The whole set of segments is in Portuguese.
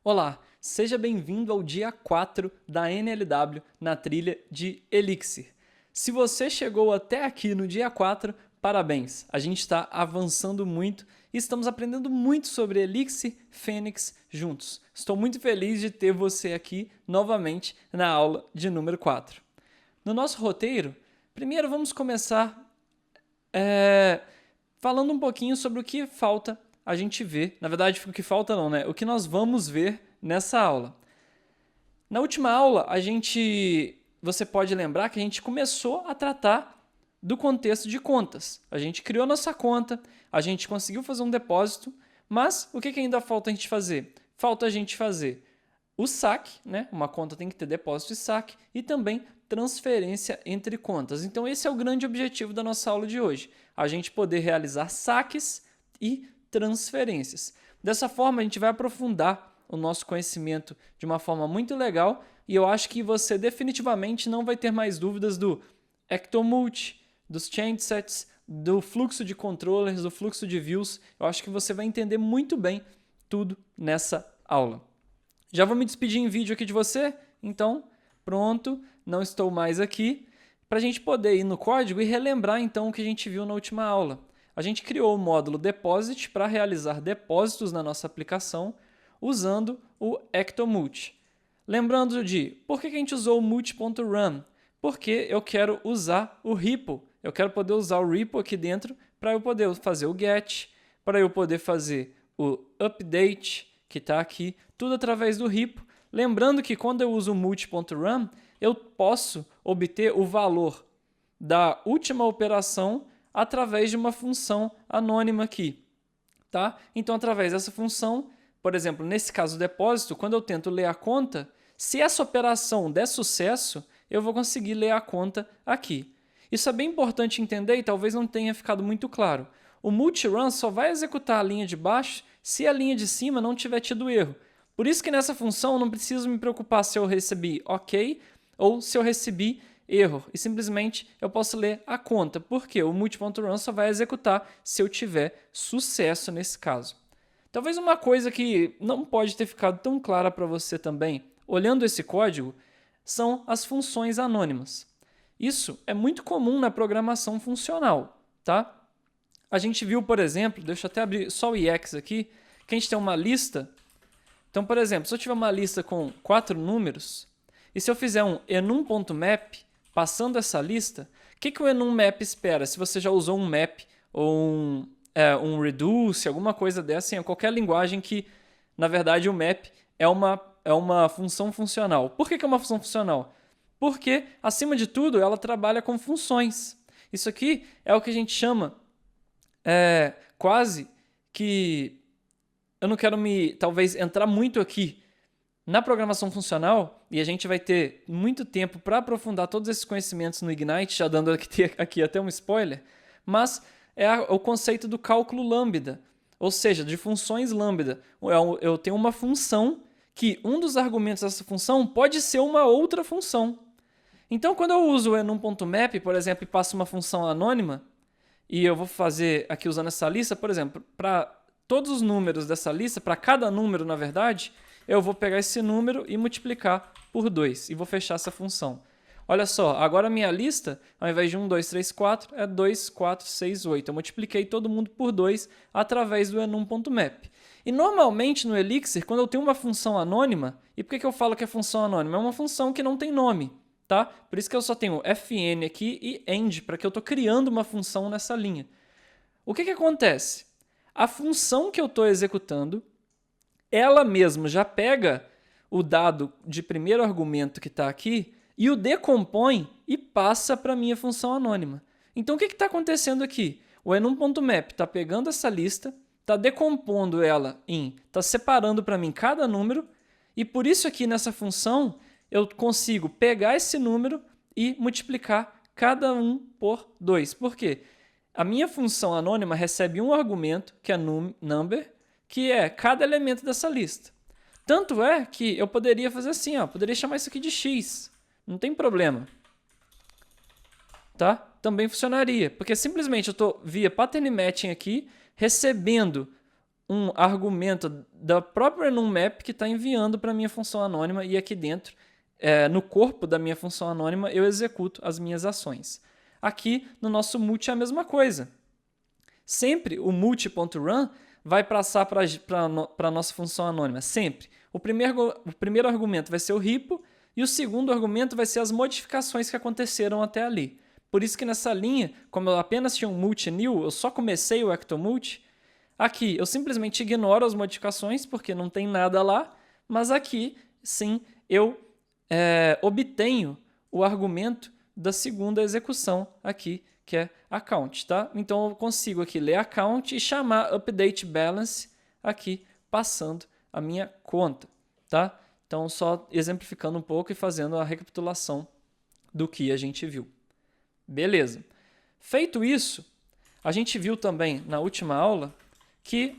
Olá, seja bem-vindo ao dia 4 da NLW na trilha de Elixir. Se você chegou até aqui no dia 4, parabéns! A gente está avançando muito e estamos aprendendo muito sobre Elixir Phoenix juntos. Estou muito feliz de ter você aqui novamente na aula de número 4. No nosso roteiro, primeiro vamos começar falando um pouquinho sobre o que falta a gente ver. Na verdade, o que falta não, né? O que nós vamos ver nessa aula. Na última aula, você pode lembrar que a gente começou a tratar do contexto de contas. A gente criou nossa conta, a gente conseguiu fazer um depósito, mas o que ainda falta a gente fazer? Falta a gente fazer o saque, né? Uma conta tem que ter depósito e saque, e também transferência entre contas. Então esse é o grande objetivo da nossa aula de hoje, a gente poder realizar saques e transferências. Dessa forma a gente vai aprofundar o nosso conhecimento de uma forma muito legal e eu acho que você definitivamente não vai ter mais dúvidas do Ectomult, dos changesets, do fluxo de controllers, do fluxo de views. Eu acho que você vai entender muito bem tudo nessa aula. Já vou me despedir em vídeo aqui de você, então pronto, não estou mais aqui, para a gente poder ir no código e relembrar então o que a gente viu na última aula. A gente criou o módulo Deposit para realizar depósitos na nossa aplicação usando o Ectomult. Lembrando por que a gente usou o mult.run? Porque eu quero usar o repo, eu quero poder usar o repo aqui dentro para eu poder fazer o get, para eu poder fazer o update, que está aqui, tudo através do repo. Lembrando que quando eu uso o mult.run, eu posso obter o valor da última operação através de uma função anônima aqui. Tá? Então, através dessa função, por exemplo, nesse caso depósito, quando eu tento ler a conta, se essa operação der sucesso, eu vou conseguir ler a conta aqui. Isso é bem importante entender e talvez não tenha ficado muito claro. O multi-run só vai executar a linha de baixo se a linha de cima não tiver tido erro. Por isso que nessa função eu não preciso me preocupar se eu recebi OK ou se eu recebi erro. E simplesmente eu posso ler a conta, porque o multi.run só vai executar se eu tiver sucesso nesse caso. Talvez uma coisa que não pode ter ficado tão clara para você também, olhando esse código, são as funções anônimas. Isso é muito comum na programação funcional, tá? A gente viu, por exemplo, deixa eu até abrir só o EX aqui, que a gente tem uma lista. Então, por exemplo, se eu tiver uma lista com 4 números, e se eu fizer um enum.map, passando essa lista, o que o enum.map espera? Se você já usou um map ou um reduce, alguma coisa dessa, em qualquer linguagem que, na verdade, o map é uma função funcional. Por que é uma função funcional? Porque, acima de tudo, ela trabalha com funções. Isso aqui é o que a gente chama quase que... Eu não quero talvez, entrar muito aqui na programação funcional, e a gente vai ter muito tempo para aprofundar todos esses conhecimentos no Ignite, já dando aqui até um spoiler, mas é o conceito do cálculo lambda, ou seja, de funções lambda. Eu tenho uma função que um dos argumentos dessa função pode ser uma outra função. Então, quando eu uso o enum.map, por exemplo, e passo uma função anônima, e eu vou fazer aqui usando essa lista, por exemplo, para todos os números dessa lista, para cada número, na verdade, eu vou pegar esse número e multiplicar por 2 e vou fechar essa função. Olha só, agora a minha lista, ao invés de 1, 2, 3, 4, é 2, 4, 6, 8. Eu multipliquei todo mundo por 2 através do enum.map. E normalmente no Elixir, quando eu tenho uma função anônima, e por que eu falo que é função anônima? É uma função que não tem nome, tá? Por isso que eu só tenho fn aqui e end, para que eu estou criando uma função nessa linha. O que acontece? A função que eu estou executando, ela mesma já pega o dado de primeiro argumento que está aqui e o decompõe e passa para a minha função anônima. Então, o que está acontecendo aqui? O enum.map está pegando essa lista, está decompondo ela está separando para mim cada número, e por isso aqui nessa função eu consigo pegar esse número e multiplicar cada um por 2. Por quê? A minha função anônima recebe um argumento, que é number, que é cada elemento dessa lista. Tanto é que eu poderia fazer assim, poderia chamar isso aqui de x. Não tem problema. Tá? Também funcionaria, porque simplesmente eu estou via pattern matching aqui, recebendo um argumento da própria NumMap que está enviando para a minha função anônima e aqui dentro, no corpo da minha função anônima, eu executo as minhas ações. Aqui no nosso multi é a mesma coisa. Sempre o multi.run vai passar para a nossa função anônima, sempre. O primeiro argumento vai ser o repo e o segundo argumento vai ser as modificações que aconteceram até ali. Por isso que nessa linha, como eu apenas tinha um multi new, eu só comecei o ectomulti, aqui eu simplesmente ignoro as modificações porque não tem nada lá, mas aqui sim eu obtenho o argumento da segunda execução aqui, que é account, tá? Então eu consigo aqui ler account e chamar update balance aqui, passando a minha conta, tá? Então só exemplificando um pouco e fazendo a recapitulação do que a gente viu. Beleza. Feito isso, a gente viu também na última aula que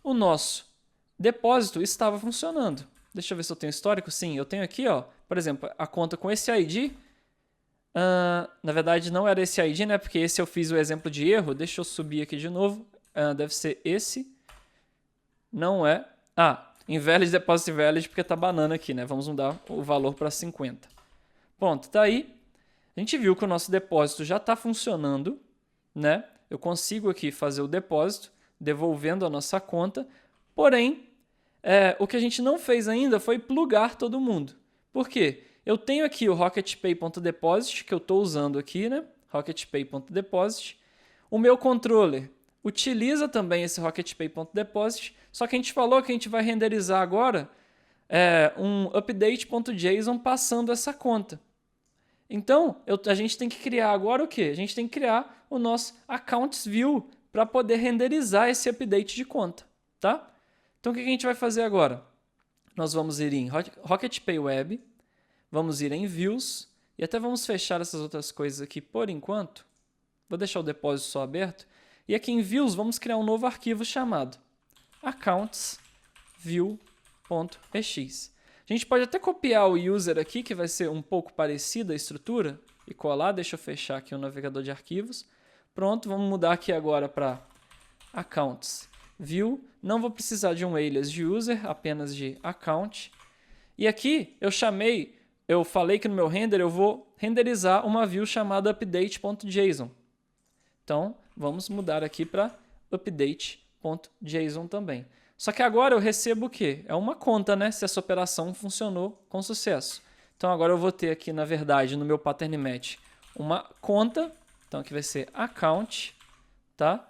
o nosso depósito estava funcionando. Deixa eu ver se eu tenho histórico. Sim, eu tenho aqui, ó, por exemplo, a conta com esse ID. Na verdade, não era esse ID, né? Porque esse eu fiz o exemplo de erro. Deixa eu subir aqui de novo. Deve ser esse. Não é. Invalid deposit valid, porque tá banana aqui, né? Vamos mudar o valor para 50. Pronto, tá aí. A gente viu que o nosso depósito já está funcionando, né? Eu consigo aqui fazer o depósito, devolvendo a nossa conta. Porém, o que a gente não fez ainda foi plugar todo mundo. Por quê? Eu tenho aqui o rocketpay.deposit, que eu estou usando aqui, né? rocketpay.deposit. O meu controller utiliza também esse rocketpay.deposit, só que a gente falou que a gente vai renderizar agora um update.json passando essa conta. Então, a gente tem que criar agora o quê? A gente tem que criar o nosso accounts view para poder renderizar esse update de conta, tá? Então, o que a gente vai fazer agora? Nós vamos ir em Rocketpay Web, vamos ir em Views e até vamos fechar essas outras coisas aqui por enquanto. Vou deixar o depósito só aberto. E aqui em Views vamos criar um novo arquivo chamado accounts.view.ex. A gente pode até copiar o user aqui, que vai ser um pouco parecido a estrutura, e colar. Deixa eu fechar aqui o navegador de arquivos. Pronto, vamos mudar aqui agora para accounts view. Não vou precisar de um alias de user, apenas de account. E aqui eu falei que no meu render eu vou renderizar uma view chamada update.json. Então, vamos mudar aqui para update.json também. Só que agora eu recebo o quê? É uma conta, né? Se essa operação funcionou com sucesso. Então agora eu vou ter aqui, na verdade, no meu pattern match, uma conta. Então aqui vai ser account, tá?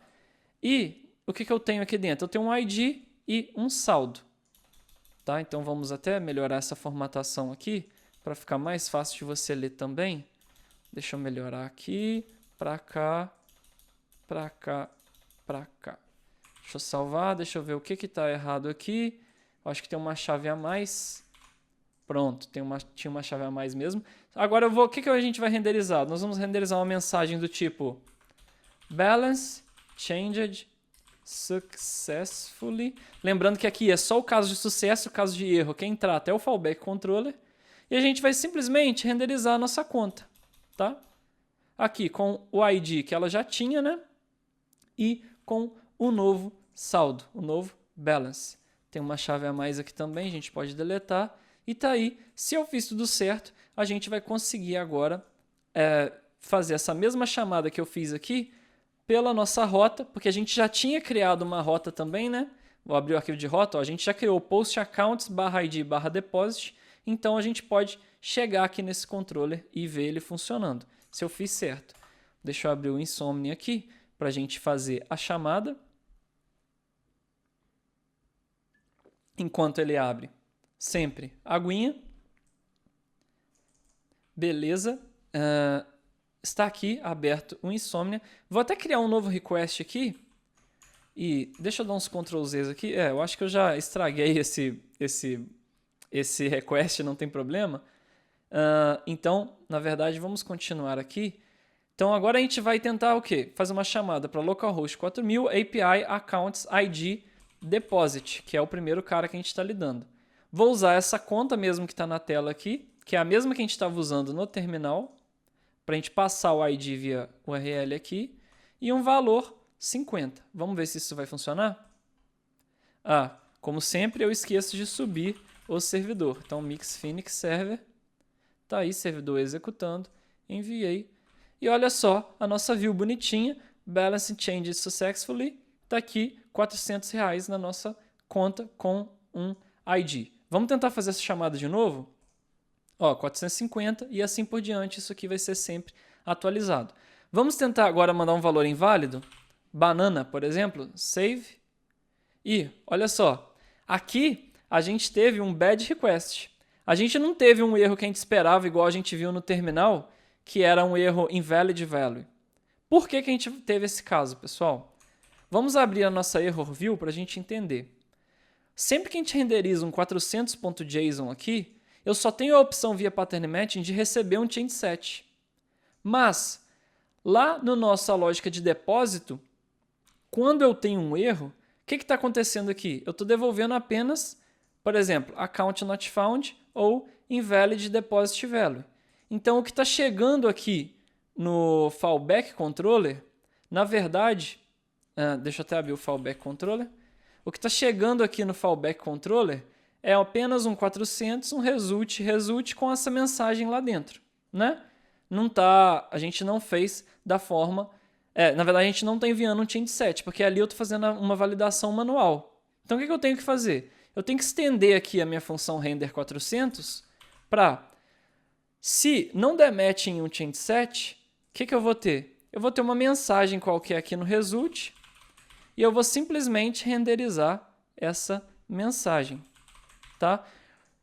E o que eu tenho aqui dentro? Eu tenho um ID e um saldo. Tá? Então vamos até melhorar essa formatação aqui para ficar mais fácil de você ler também. Deixa eu melhorar aqui, para cá, para cá, para cá. Deixa eu salvar, deixa eu ver o que está errado aqui. Eu acho que tem uma chave a mais. Pronto, tinha uma chave a mais mesmo. Agora o que a gente vai renderizar? Nós vamos renderizar uma mensagem do tipo balance changed successfully. Lembrando que aqui é só o caso de sucesso, o caso de erro. Quem trata é o fallback controller. E a gente vai simplesmente renderizar a nossa conta, tá? Aqui com o ID que ela já tinha, né? E com o novo saldo, o novo balance. Tem uma chave a mais aqui também, a gente pode deletar. E tá aí. Se eu fiz tudo certo, a gente vai conseguir agora fazer essa mesma chamada que eu fiz aqui pela nossa rota, porque a gente já tinha criado uma rota também, né? Vou abrir o arquivo de rota. A gente já criou post accounts /id /deposit. Então a gente pode chegar aqui nesse controller e ver ele funcionando. Se eu fiz certo. Deixa eu abrir o Insomnia aqui para a gente fazer a chamada. Enquanto ele abre, sempre aguinha. Beleza. Está aqui aberto o Insomnia. Vou até criar um novo request aqui. E deixa eu dar uns Ctrl Zs aqui. Eu acho que eu já estraguei esse request, não tem problema. Então, na verdade, vamos continuar aqui. Então, agora a gente vai tentar o quê? Fazer uma chamada para localhost 4000 API accounts ID deposit, que é o primeiro cara que a gente está lidando. Vou usar essa conta mesmo que está na tela aqui, que é a mesma que a gente estava usando no terminal, para a gente passar o ID via URL aqui, e um valor 50. Vamos ver se isso vai funcionar? Ah, como sempre, eu esqueço de subir o servidor. Então, Mix Phoenix Server, tá aí, servidor executando, enviei. E olha só, a nossa view bonitinha, Balance Changed Successfully, tá aqui, R$400 na nossa conta com um ID. Vamos tentar fazer essa chamada de novo? Ó, 450 e assim por diante, isso aqui vai ser sempre atualizado. Vamos tentar agora mandar um valor inválido? Banana, por exemplo, save. E, olha só, aqui a gente teve um bad request. A gente não teve um erro que a gente esperava, igual a gente viu no terminal, que era um erro invalid value. Por que a gente teve esse caso, pessoal? Vamos abrir a nossa error view para a gente entender. Sempre que a gente renderiza um 400.json aqui, eu só tenho a opção via pattern matching de receber um change set. Mas, lá na nossa lógica de depósito, quando eu tenho um erro, o que está acontecendo aqui? Eu estou devolvendo apenas, por exemplo, account not found ou invalid deposit value. Então, o que está chegando aqui no fallback controller, na verdade, deixa eu até abrir o fallback controller. O que está chegando aqui no fallback controller é apenas um 400, um result com essa mensagem lá dentro, né? Não tá, a gente não fez da forma... na verdade, a gente não está enviando um change set, porque ali eu estou fazendo uma validação manual. Então, o que eu tenho que fazer? Eu tenho que estender aqui a minha função render 400 para, se não der match em um change set, o que eu vou ter? Eu vou ter uma mensagem qualquer aqui no result e eu vou simplesmente renderizar essa mensagem. Tá?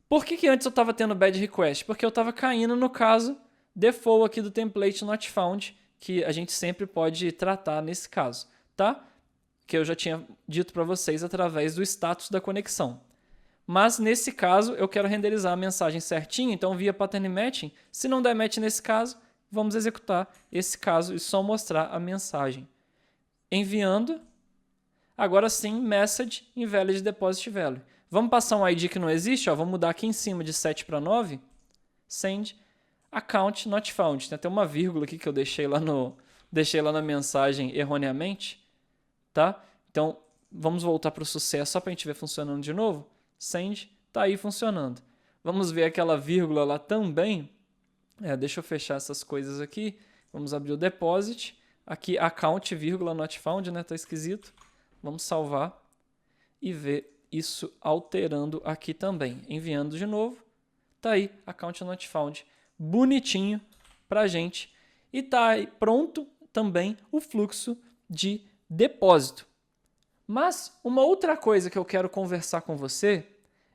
Por que antes eu estava tendo bad request? Porque eu estava caindo no caso default aqui do template not found, que a gente sempre pode tratar nesse caso, tá? Que eu já tinha dito para vocês através do status da conexão. Mas nesse caso eu quero renderizar a mensagem certinho, então via pattern matching, se não der match nesse caso, vamos executar esse caso e só mostrar a mensagem. Enviando, agora sim, message invalid deposit value. Vamos passar um ID que não existe, ó, vamos mudar aqui em cima de 7 para 9, send account not found. Tem até uma vírgula aqui que eu deixei lá na mensagem erroneamente, tá? Então, vamos voltar para o sucesso só para a gente ver funcionando de novo. Send, tá aí funcionando. Vamos ver aquela vírgula lá também. Deixa eu fechar essas coisas aqui. Vamos abrir o deposit. Aqui, account, vírgula, not found, né? Tá esquisito. Vamos salvar e ver isso alterando aqui também. Enviando de novo. Tá aí, account not found. Bonitinho pra gente. E tá aí pronto também o fluxo de depósito. Mas uma outra coisa que eu quero conversar com você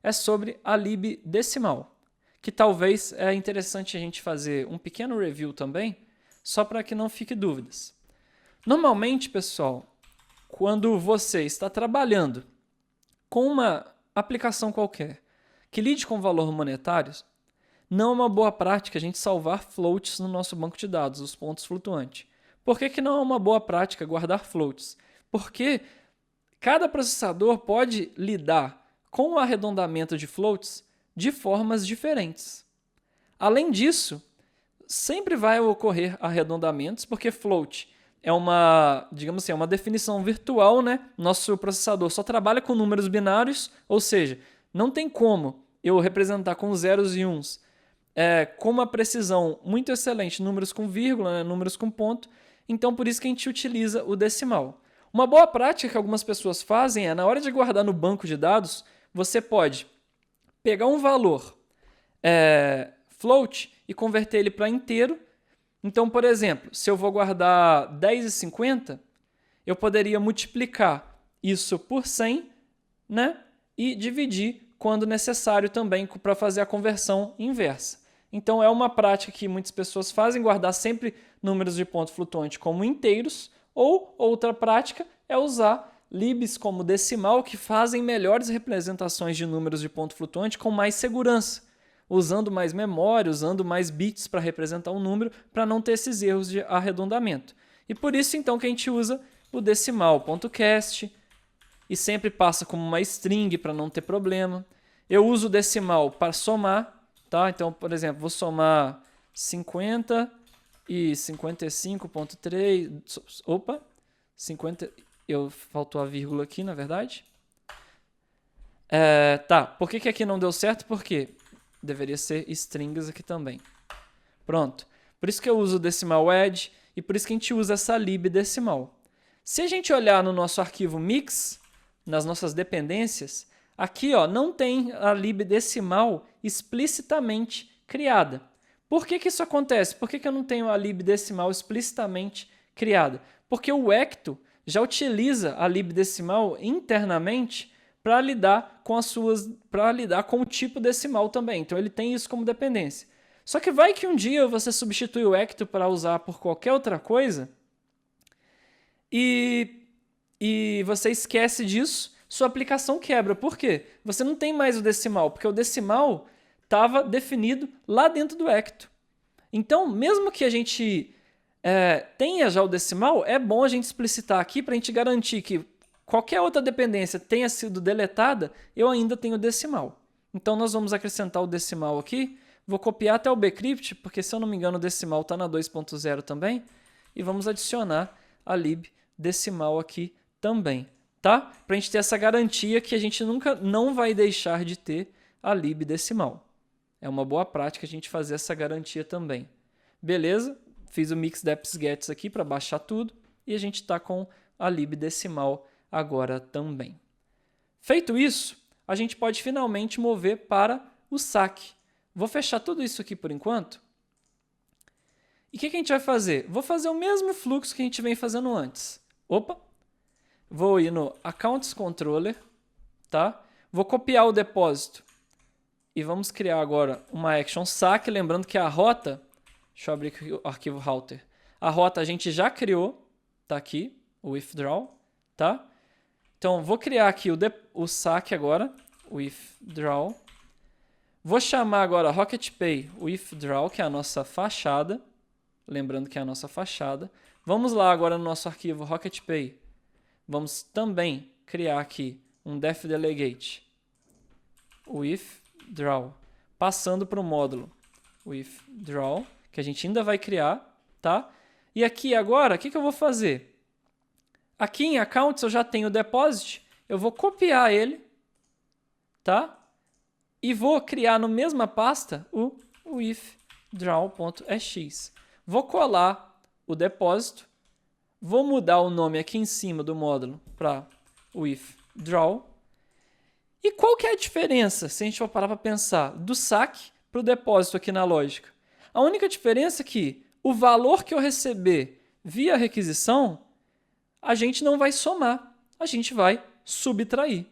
é sobre a lib decimal, que talvez é interessante a gente fazer um pequeno review também, só para que não fique dúvidas. Normalmente, pessoal, quando você está trabalhando com uma aplicação qualquer que lide com valor monetário, não é uma boa prática a gente salvar floats no nosso banco de dados, os pontos flutuantes. Por que não é uma boa prática guardar floats? Porque cada processador pode lidar com o arredondamento de floats de formas diferentes. Além disso, sempre vai ocorrer arredondamentos, porque float é uma, digamos assim, uma definição virtual, né? Nosso processador só trabalha com números binários, ou seja, não tem como eu representar com zeros e uns com uma precisão muito excelente, números com vírgula, né? Números com ponto. Então, por isso que a gente utiliza o decimal. Uma boa prática que algumas pessoas fazem é, na hora de guardar no banco de dados, você pode pegar um valor float e converter ele para inteiro. Então, por exemplo, se eu vou guardar 10,50, eu poderia multiplicar isso por 100, né? E dividir quando necessário também para fazer a conversão inversa. Então, é uma prática que muitas pessoas fazem, guardar sempre números de ponto flutuante como inteiros, ou outra prática é usar libs como decimal, que fazem melhores representações de números de ponto flutuante com mais segurança, usando mais memória, usando mais bits para representar um número, para não ter esses erros de arredondamento. E por isso, então, que a gente usa o decimal.cast e sempre passa como uma string para não ter problema. Eu uso o decimal para somar, tá? Então, por exemplo, vou somar 50 e 55.3... Opa! 50... Faltou a vírgula aqui, na verdade. Tá, por que aqui não deu certo? Porque deveria ser strings aqui também. Pronto. Por isso que eu uso o decimal edge e por isso que a gente usa essa lib decimal. Se a gente olhar no nosso arquivo mix, nas nossas dependências, aqui ó, não tem a lib decimal explicitamente criada. Por que isso acontece? Por que eu não tenho a lib decimal explicitamente criada? Porque o Ecto já utiliza a lib decimal internamente para lidar com o tipo decimal também. Então ele tem isso como dependência. Só que vai que um dia você substitui o Ecto para usar por qualquer outra coisa e você esquece disso, sua aplicação quebra. Por quê? Você não tem mais o decimal, porque o decimal estava definido lá dentro do Ecto. Então, mesmo que a gente tenha já o decimal, é bom a gente explicitar aqui para a gente garantir que qualquer outra dependência tenha sido deletada, eu ainda tenho o decimal. Então, nós vamos acrescentar o decimal aqui. Vou copiar até o bcrypt, porque se eu não me engano o decimal está na 2.0 também. E vamos adicionar a lib decimal aqui também, tá? Para a gente ter essa garantia que a gente nunca não vai deixar de ter a lib decimal. É uma boa prática a gente fazer essa garantia também. Beleza? Fiz o mix deps-gets aqui para baixar tudo e a gente está com a lib decimal agora também. Feito isso, a gente pode finalmente mover para o saque. Vou fechar tudo isso aqui por enquanto. E o que a gente vai fazer? Vou fazer o mesmo fluxo que a gente vem fazendo antes. Opa! Vou ir no Accounts Controller, tá? Vou copiar o depósito e vamos criar agora uma action saque, lembrando que a rota, deixa eu abrir aqui o arquivo router. A rota a gente já criou, tá aqui, o withdraw, tá? Então vou criar aqui o saque agora, o withdraw. Vou chamar agora RocketPay withdraw, que é a nossa fachada. Lembrando que é a nossa fachada. Vamos lá agora no nosso arquivo RocketPay. Vamos também criar aqui um defdelegate withdraw, passando para o módulo withdraw, que a gente ainda vai criar, tá? E aqui agora, o que eu vou fazer? Aqui em Accounts eu já tenho o deposit, eu vou copiar ele, tá? E vou criar na mesma pasta o withdraw.ex. Vou colar o depósito, vou mudar o nome aqui em cima do módulo para withdraw. E qual que é a diferença, se a gente for parar para pensar, do saque para o depósito aqui na lógica? A única diferença é que o valor que eu receber via requisição, a gente não vai somar, a gente vai subtrair.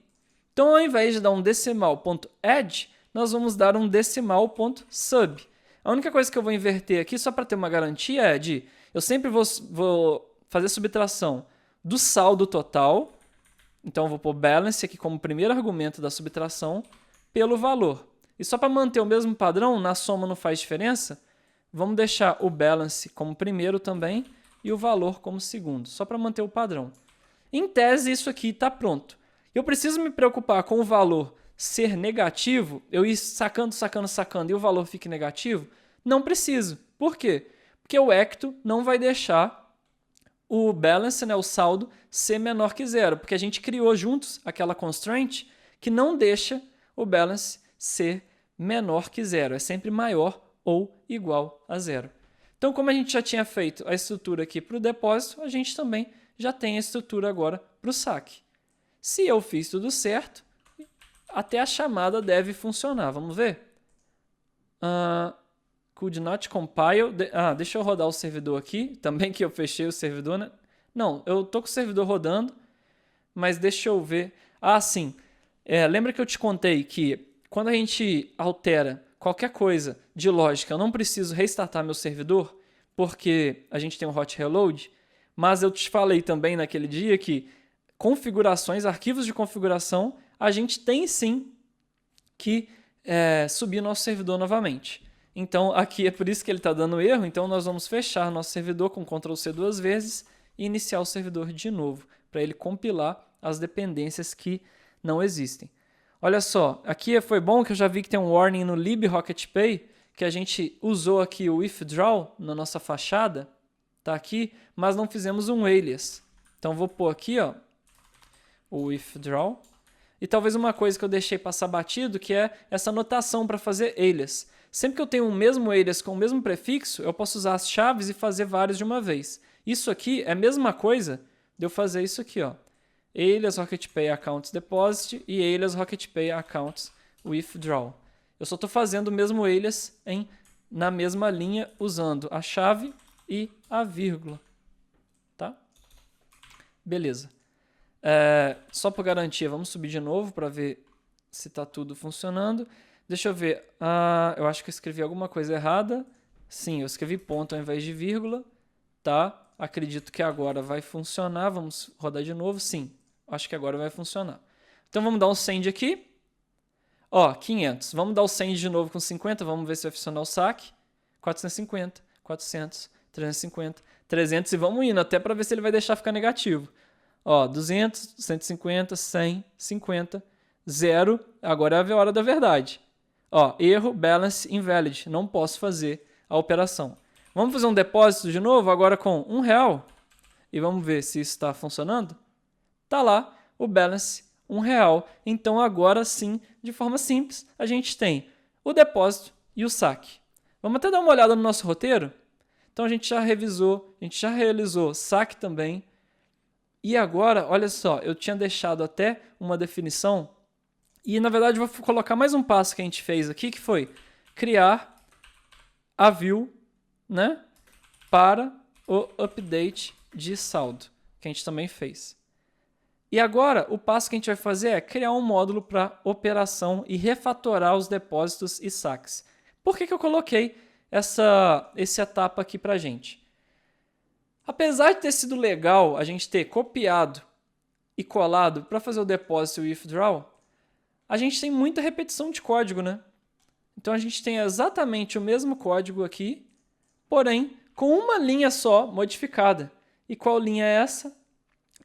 Então, ao invés de dar um decimal.add, nós vamos dar um decimal.sub. A única coisa que eu vou inverter aqui, só para ter uma garantia, é de eu sempre vou fazer subtração do saldo total. Então, eu vou pôr balance aqui como primeiro argumento da subtração pelo valor. E só para manter o mesmo padrão, na soma não faz diferença, vamos deixar o balance como primeiro também e o valor como segundo, só para manter o padrão. Em tese, isso aqui está pronto. Eu preciso me preocupar com o valor ser negativo, eu ir sacando e o valor fique negativo? Não preciso. Por quê? Porque o Ecto não vai deixar o balance, né, o saldo, ser menor que zero, porque a gente criou juntos aquela constraint que não deixa o balance ser menor que zero, é sempre maior ou igual a zero. Então, como a gente já tinha feito a estrutura aqui para o depósito, a gente também já tem a estrutura agora para o saque. Se eu fiz tudo certo, até a chamada deve funcionar. Vamos ver? Could not compile. Deixa eu rodar o servidor aqui. Também que eu fechei o servidor, né? Não, eu estou com o servidor rodando, mas deixa eu ver. Sim. Lembra que eu te contei que quando a gente altera qualquer coisa de lógica, eu não preciso restartar meu servidor, porque a gente tem um hot reload, mas eu te falei também naquele dia que configurações, arquivos de configuração, a gente tem sim que subir nosso servidor novamente. Então, aqui é por isso que ele está dando erro, então nós vamos fechar nosso servidor com Ctrl+C duas vezes e iniciar o servidor de novo, para ele compilar as dependências que não existem. Olha só, aqui foi bom que eu já vi que tem um warning no libRocketPay, que a gente usou aqui o withdraw na nossa fachada, tá aqui, mas não fizemos um alias. Então, vou pôr aqui, ó, o withdraw. E talvez uma coisa que eu deixei passar batido, que é essa notação para fazer alias. Sempre que eu tenho um mesmo alias com o mesmo prefixo, eu posso usar as chaves e fazer vários de uma vez. Isso aqui é a mesma coisa de eu fazer isso aqui, ó. Alias RocketPay Accounts Deposit e alias RocketPay Accounts Withdraw. Eu só estou fazendo o mesmo alias na mesma linha usando a chave e a vírgula. Tá? Beleza. Só por garantia, vamos subir de novo para ver se está tudo funcionando. Deixa eu ver. Eu acho que eu escrevi alguma coisa errada. Sim, eu escrevi ponto ao invés de vírgula. Tá? Acredito que agora vai funcionar. Vamos rodar de novo. Sim, acho que agora vai funcionar. Então vamos dar um send aqui. Ó, 500. Vamos dar o send de novo com 50. Vamos ver se vai funcionar o saque. 450, 400, 350, 300 e vamos indo até para ver se ele vai deixar ficar negativo. Ó, 200, 150, 100, 50, 0. Agora é a hora da verdade. Ó, erro, balance, invalid. Não posso fazer a operação. Vamos fazer um depósito de novo, agora com R$1. E vamos ver se isso está funcionando. Tá lá o balance, R$1. Então agora sim, de forma simples, a gente tem o depósito e o saque. Vamos até dar uma olhada no nosso roteiro? Então a gente já revisou, a gente já realizou saque também. E agora, olha só, eu tinha deixado até uma definição. E na verdade vou colocar mais um passo que a gente fez aqui, que foi criar a view, né, para o update de saldo, que a gente também fez. E agora, o passo que a gente vai fazer é criar um módulo para operação e refatorar os depósitos e saques. Por que eu coloquei essa etapa aqui para a gente? Apesar de ter sido legal a gente ter copiado e colado para fazer o depósito e o withdrawal, a gente tem muita repetição de código, né? Então a gente tem exatamente o mesmo código aqui, porém com uma linha só modificada. E qual linha é essa?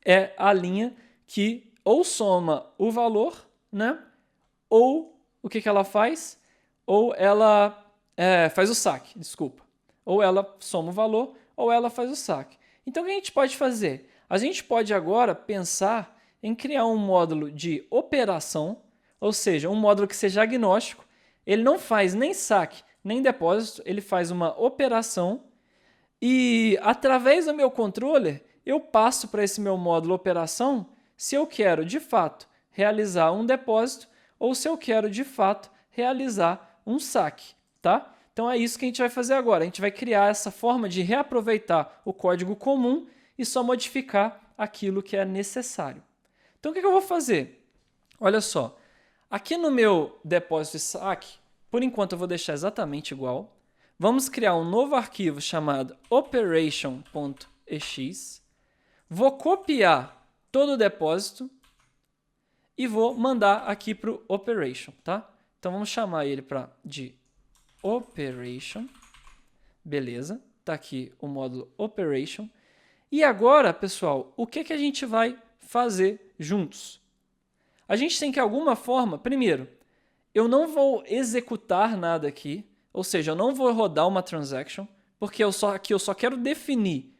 É a linha que ou soma o valor, né? Ou o que ela faz? Ou ela faz o saque, desculpa. Ou ela soma o valor, ou ela faz o saque. Então o que a gente pode fazer? A gente pode agora pensar em criar um módulo de operação, ou seja, um módulo que seja agnóstico. Ele não faz nem saque, nem depósito, ele faz uma operação e através do meu controller eu passo para esse meu módulo operação se eu quero de fato realizar um depósito ou se eu quero de fato realizar um saque, tá? Então é isso que a gente vai fazer agora. A gente vai criar essa forma de reaproveitar o código comum e só modificar aquilo que é necessário. Então o que eu vou fazer? Olha só, aqui no meu depósito e saque, por enquanto eu vou deixar exatamente igual. Vamos criar um novo arquivo chamado operation.ex. Vou copiar todo o depósito e vou mandar aqui para o operation, tá? Então vamos chamar ele de operation. Beleza, tá aqui o módulo operation. E agora, pessoal, o que a gente vai fazer juntos? A gente tem que, de alguma forma, primeiro, eu não vou executar nada aqui, ou seja, eu não vou rodar uma transaction, porque aqui eu só quero definir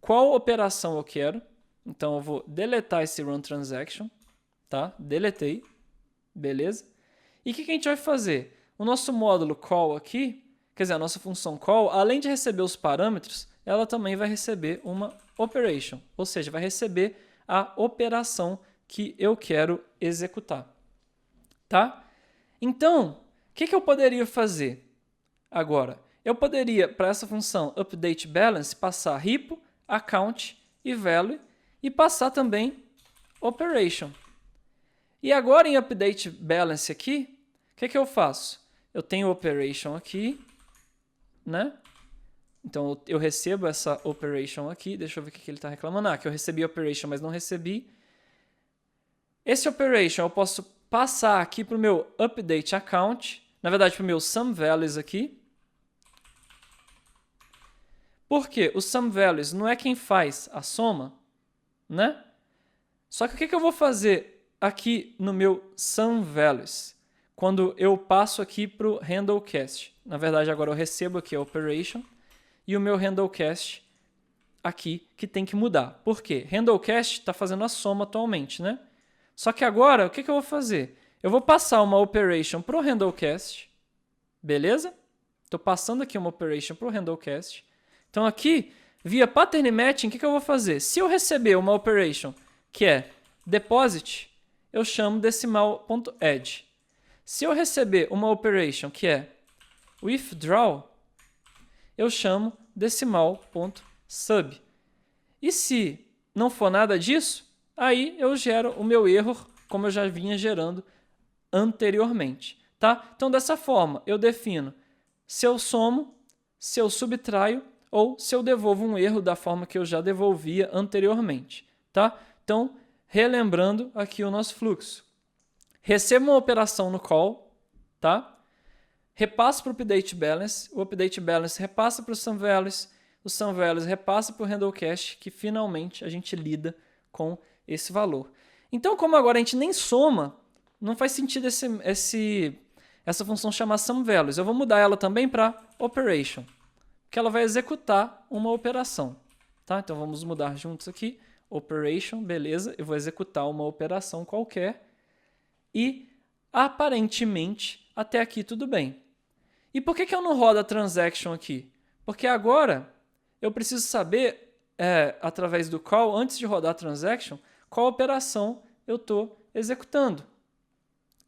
qual operação eu quero. Então eu vou deletar esse run transaction, tá? Deletei, beleza? E o que a gente vai fazer? O nosso módulo call aqui, quer dizer, a nossa função call, além de receber os parâmetros, ela também vai receber uma operation, ou seja, vai receber a operação que eu quero executar, tá? Então, o que eu poderia fazer agora? Eu poderia, para essa função update balance, passar repo, account e value e passar também operation. E agora em update balance aqui, o que eu faço? Eu tenho operation aqui, né? Então eu recebo essa operation aqui. Deixa eu ver o que ele está reclamando. Que eu recebi operation, mas não recebi. Esse operation eu posso passar aqui para o meu update account. Na verdade, para o meu sum values aqui. Por quê? O sum values não é quem faz a soma, né? Só que o que eu vou fazer aqui no meu sum values? Quando eu passo aqui para o handlecast. Na verdade, agora eu recebo aqui a operation e o meu handlecast aqui que tem que mudar. Por quê? Handlecast está fazendo a soma atualmente, né? Só que agora, o que eu vou fazer? Eu vou passar uma operation para o Handlecast, beleza? Estou passando aqui uma operation para o Handlecast. Então aqui, via pattern matching, o que eu vou fazer? Se eu receber uma operation que é deposit, eu chamo decimal.add. Se eu receber uma operation que é withdraw, eu chamo decimal.sub. E se não for nada disso, aí eu gero o meu erro como eu já vinha gerando anteriormente. Tá? Então, dessa forma, eu defino se eu somo, se eu subtraio ou se eu devolvo um erro da forma que eu já devolvia anteriormente. Tá? Então, relembrando aqui o nosso fluxo. Recebo uma operação no call, tá? Repasso para o update balance, o update balance repassa para o sum values repassa para o handlecast, que finalmente a gente lida com esse valor. Então, como agora a gente nem soma, não faz sentido essa função chamar sum values. Eu vou mudar ela também para operation, que ela vai executar uma operação. Tá? Então, vamos mudar juntos aqui. Operation, beleza, eu vou executar uma operação qualquer e, aparentemente, até aqui tudo bem. E por que eu não rodo a transaction aqui? Porque agora eu preciso saber, através do call, antes de rodar a transaction, qual operação eu estou executando.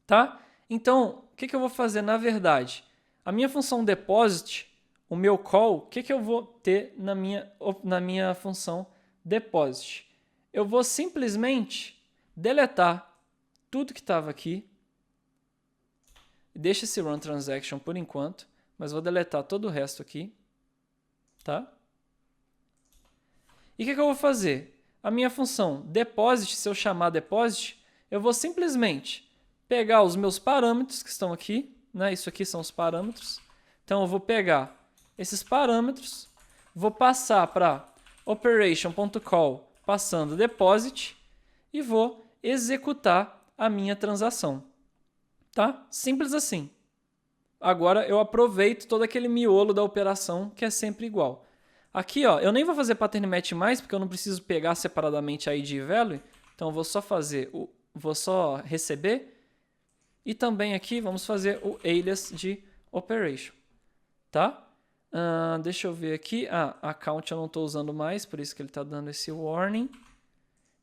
Tá? Então, o que eu vou fazer na verdade? A minha função deposit, o meu call, o que eu vou ter na minha função deposit? Eu vou simplesmente deletar tudo que estava aqui. Deixa esse run transaction por enquanto, mas vou deletar todo o resto aqui. Tá? E o que eu vou fazer? A minha função deposit, se eu chamar deposit, eu vou simplesmente pegar os meus parâmetros que estão aqui, né? Isso aqui são os parâmetros. Então eu vou pegar esses parâmetros, vou passar para operation.call passando deposit e vou executar a minha transação. Tá? Simples assim. Agora eu aproveito todo aquele miolo da operação que é sempre igual. Aqui, ó, eu nem vou fazer pattern match mais, porque eu não preciso pegar separadamente a id e value. Então eu vou só vou só receber. E também aqui vamos fazer o alias de operation. Tá? Deixa eu ver aqui. Account eu não estou usando mais, por isso que ele está dando esse warning.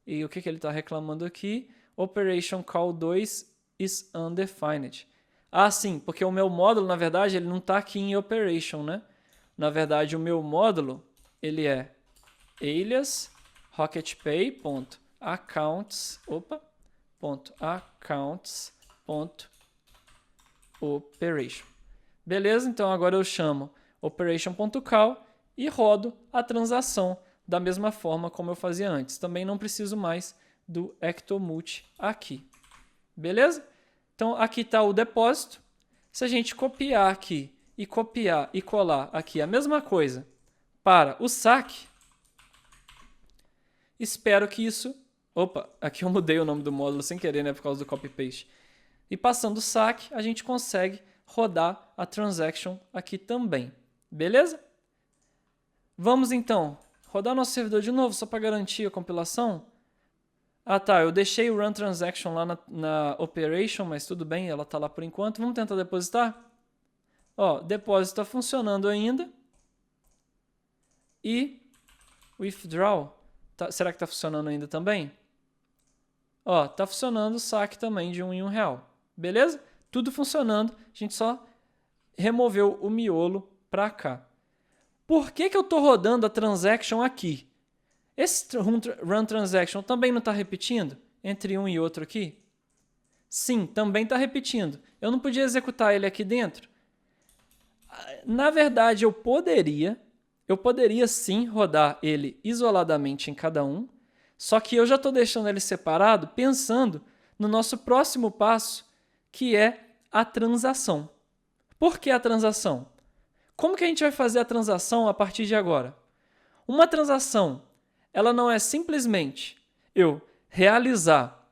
E o que ele está reclamando aqui? Operation call 2 is undefined. Sim, porque o meu módulo, na verdade, ele não está aqui em operation, né? Na verdade, o meu módulo, ele é alias rocketpay.accounts.operation. Beleza? Então agora eu chamo operation.call e rodo a transação da mesma forma como eu fazia antes. Também não preciso mais do ectomult aqui. Beleza? Então aqui está o depósito. Se a gente copiar aqui e copiar e colar aqui a mesma coisa para o saque, espero que isso... Opa, aqui eu mudei o nome do módulo sem querer, né, por causa do copy-paste. E passando o saque, a gente consegue rodar a transaction aqui também. Beleza? Vamos então rodar nosso servidor de novo, só para garantir a compilação. Tá, eu deixei o run transaction lá na operation, mas tudo bem, ela está lá por enquanto. Vamos tentar depositar? Ó, depósito está funcionando ainda. E withdraw, será que está funcionando ainda também? Ó, está funcionando o saque também de R$1 em R$1. Beleza? Tudo funcionando, a gente só removeu o miolo para cá. Por que eu estou rodando a transaction aqui? Esse run transaction também não está repetindo entre um e outro aqui? Sim, também está repetindo. Eu não podia executar ele aqui dentro? Na verdade, eu poderia sim rodar ele isoladamente em cada um, só que eu já estou deixando ele separado pensando no nosso próximo passo, que é a transação. Por que a transação? Como que a gente vai fazer a transação a partir de agora? Uma transação, ela não é simplesmente eu realizar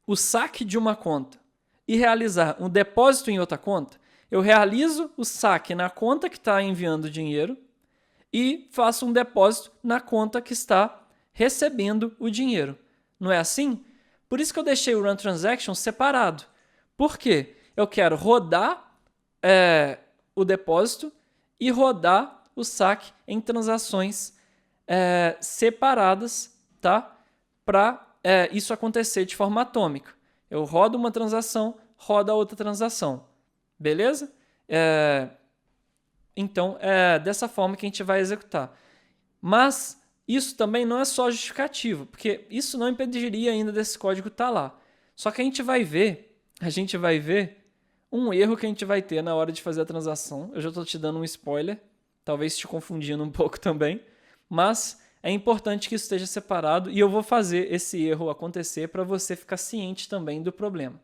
o saque de uma conta e realizar um depósito em outra conta. Eu realizo o saque na conta que está enviando dinheiro e faço um depósito na conta que está recebendo o dinheiro. Não é assim? Por isso que eu deixei o run transaction separado. Por quê? Eu quero rodar o depósito e rodar o saque em transações separadas, tá? Para isso acontecer de forma atômica. Eu rodo uma transação, roda outra transação. Beleza? Então, é dessa forma que a gente vai executar. Mas isso também não é só justificativo, porque isso não impediria ainda desse código estar lá. Só que a gente vai ver um erro que a gente vai ter na hora de fazer a transação. Eu já estou te dando um spoiler, talvez te confundindo um pouco também, mas é importante que isso esteja separado e eu vou fazer esse erro acontecer para você ficar ciente também do problema.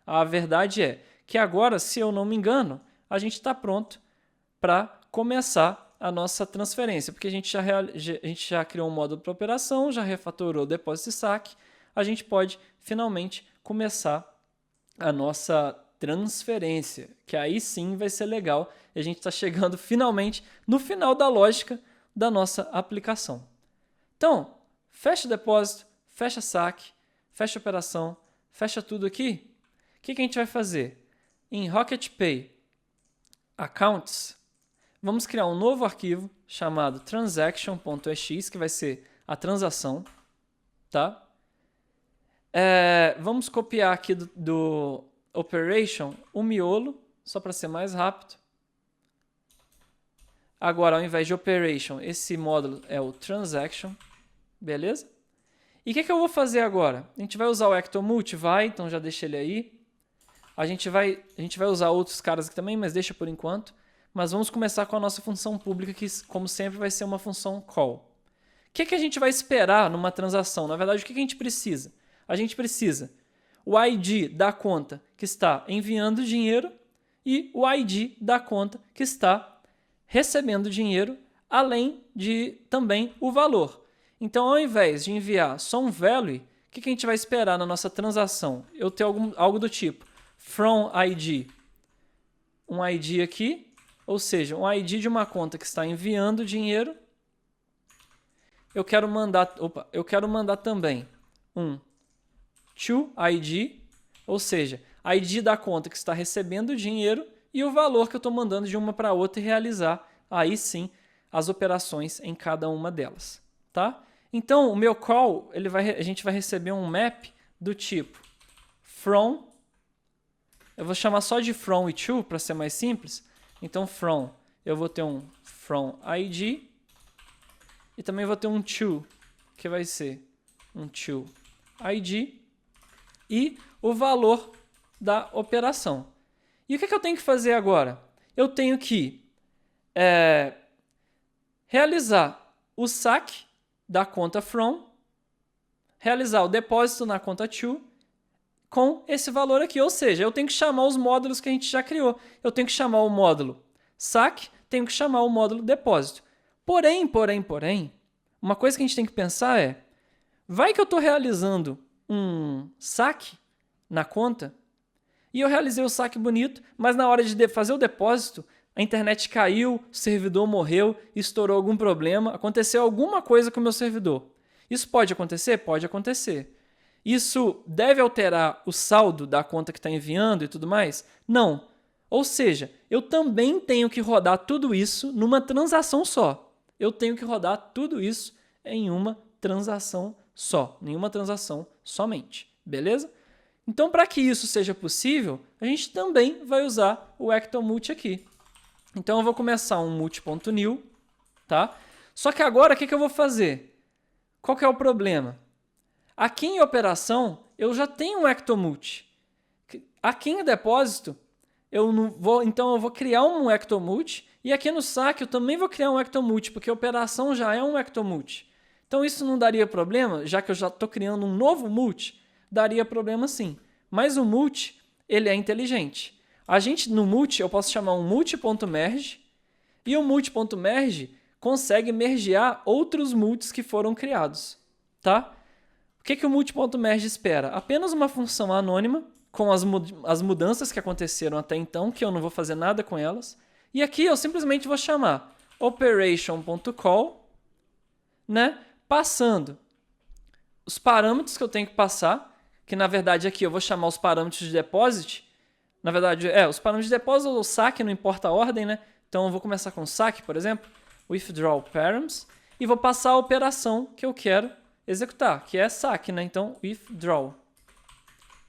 A verdade é que agora, se eu não me engano, a gente está pronto para começar a nossa transferência, porque a gente já criou um módulo para operação, já refatorou o depósito e saque, a gente pode finalmente começar a nossa transferência, que aí sim vai ser legal, e a gente está chegando finalmente no final da lógica da nossa aplicação. Então, fecha o depósito, fecha saque, fecha a operação, fecha tudo aqui. O que a gente vai fazer? Em Rocket Pay Accounts, vamos criar um novo arquivo chamado transaction.ex, que vai ser a transação, tá? Vamos copiar aqui do operation o miolo, só para ser mais rápido. Agora, ao invés de operation, esse módulo é o transaction, beleza? E o que eu vou fazer agora? A gente vai usar o ectomult? Vai, então já deixa ele aí. A gente vai usar outros caras aqui também, mas deixa por enquanto. Mas vamos começar com a nossa função pública, que, como sempre, vai ser uma função call. O que a gente vai esperar numa transação? Na verdade, o que a gente precisa? A gente precisa o ID da conta que está enviando dinheiro e o ID da conta que está recebendo dinheiro, além de também o valor. Então, ao invés de enviar só um value, o que a gente vai esperar na nossa transação? Eu tenho algo do tipo from ID, um ID aqui, ou seja, um ID de uma conta que está enviando dinheiro. Eu quero mandar também um to ID, ou seja, ID da conta que está recebendo dinheiro e o valor que eu estou mandando de uma para outra e realizar, aí sim, as operações em cada uma delas. Tá? Então, o meu call, a gente vai receber um map do tipo from, eu vou chamar só de from e to para ser mais simples. Então, from, eu vou ter um from ID e também vou ter um to, que vai ser um to ID e o valor da operação. E o que eu tenho que fazer agora? Eu tenho que realizar o saque da conta from, realizar o depósito na conta to com esse valor aqui. Ou seja, eu tenho que chamar os módulos que a gente já criou. Eu tenho que chamar o módulo saque, tenho que chamar o módulo depósito. Porém, uma coisa que a gente tem que pensar é, vai que eu estou realizando um saque na conta e eu realizei o saque bonito, mas na hora de fazer o depósito, a internet caiu, o servidor morreu, estourou algum problema, aconteceu alguma coisa com o meu servidor. Isso pode acontecer? Pode acontecer. Isso deve alterar o saldo da conta que está enviando e tudo mais? Não. Ou seja, eu também tenho que rodar tudo isso numa transação só. Eu tenho que rodar tudo isso em uma transação só, em uma transação somente. Beleza? Então, para que isso seja possível, a gente também vai usar o ectomult aqui. Então, eu vou começar um multi.new, tá? Só que agora, o que eu vou fazer? Qual que é o problema? Aqui em operação, eu já tenho um ectomult. Aqui em depósito, então eu vou criar um ectomult e aqui no saque eu também vou criar um ectomult, porque a operação já é um ectomult. Então, isso não daria problema, já que eu já estou criando um novo multi, daria problema sim. Mas o multi, ele é inteligente. No multi, eu posso chamar um multi.merge e o multi.merge consegue mergear outros multis que foram criados. Tá? O que o multi.merge espera? Apenas uma função anônima com as mudanças que aconteceram até então, que eu não vou fazer nada com elas. E aqui eu simplesmente vou chamar operation.call, né? Passando os parâmetros que eu tenho que passar. que na verdade aqui eu vou chamar os parâmetros de deposit. Na verdade, os parâmetros de depósito ou saque, não importa a ordem, né? Então eu vou começar com saque, por exemplo, withdraw params, e vou passar a operação que eu quero executar, que é saque, né? Então, withdraw.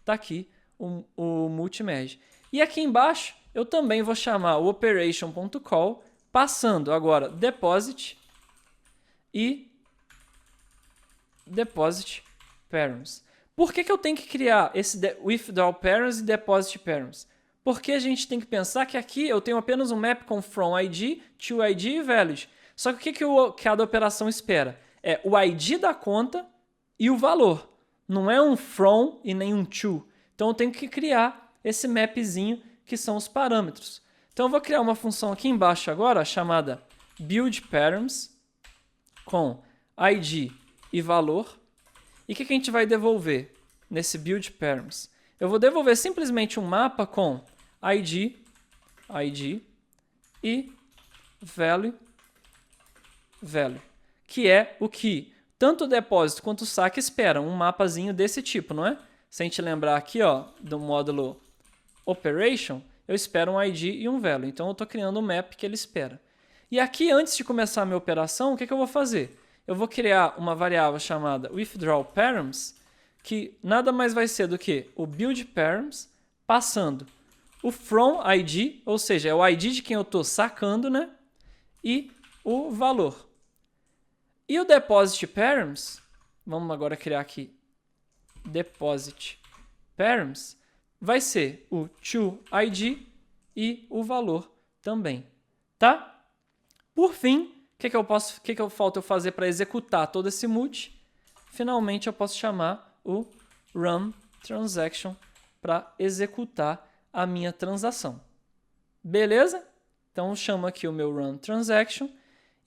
Tá aqui o multi-merge. E aqui embaixo, eu também vou chamar o operation.call, passando agora deposit e deposit params. Por que eu tenho que criar esse withdraw params e deposit params? Porque a gente tem que pensar que aqui eu tenho apenas um map com from ID, to ID e valid. Só que o que cada operação espera? É o ID da conta e o valor. Não é um from e nem um to. Então eu tenho que criar esse mapzinho que são os parâmetros. Então eu vou criar uma função aqui embaixo agora chamada buildParams com ID e valor. E o que a gente vai devolver nesse buildParams? Eu vou devolver simplesmente um mapa com ID e value, que é o que tanto o depósito quanto o saque esperam, um mapazinho desse tipo, não é? Se a gente lembrar aqui, ó, do módulo operation, eu espero um ID e um value. Então eu estou criando um map que ele espera. E aqui, antes de começar a minha operação, o que eu vou fazer? Eu vou criar uma variável chamada withdrawParams, que nada mais vai ser do que o buildParams passando o from ID, ou seja, é o ID de quem eu estou sacando, né? E o valor. E o depositParams, vamos agora criar aqui depositParams, vai ser o toID e o valor também, tá? Por fim, o que falta eu fazer para executar todo esse multi? Finalmente eu posso chamar o runTransaction para executar a minha transação. Beleza? Então eu chamo aqui o meu runTransaction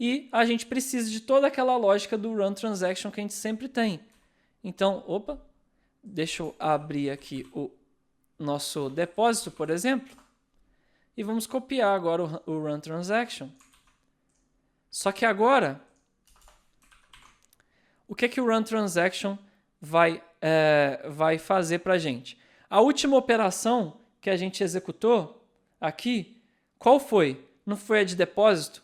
e a gente precisa de toda aquela lógica do runTransaction que a gente sempre tem. Então, deixa eu abrir aqui o nosso depósito, por exemplo, e vamos copiar agora o runTransaction. Só que agora, o que o runTransaction vai fazer para a gente? A última operação que a gente executou aqui, qual foi? Não foi a de depósito?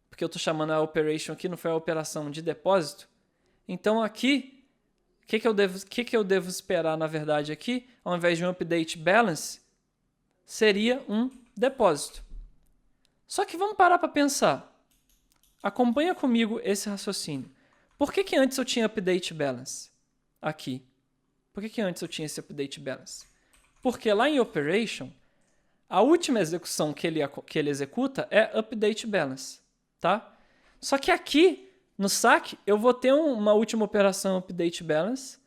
Porque eu estou chamando a operation aqui, não foi a operação de depósito. Então aqui, o que eu devo esperar na verdade aqui, ao invés de um update balance, seria um depósito. Só que vamos parar para pensar. Acompanha comigo esse raciocínio. Por que antes eu tinha update balance aqui? Por que antes eu tinha esse update balance? Porque lá em operation, a última execução que ele executa é update balance, tá? Só que aqui no saque eu vou ter uma última operação update balance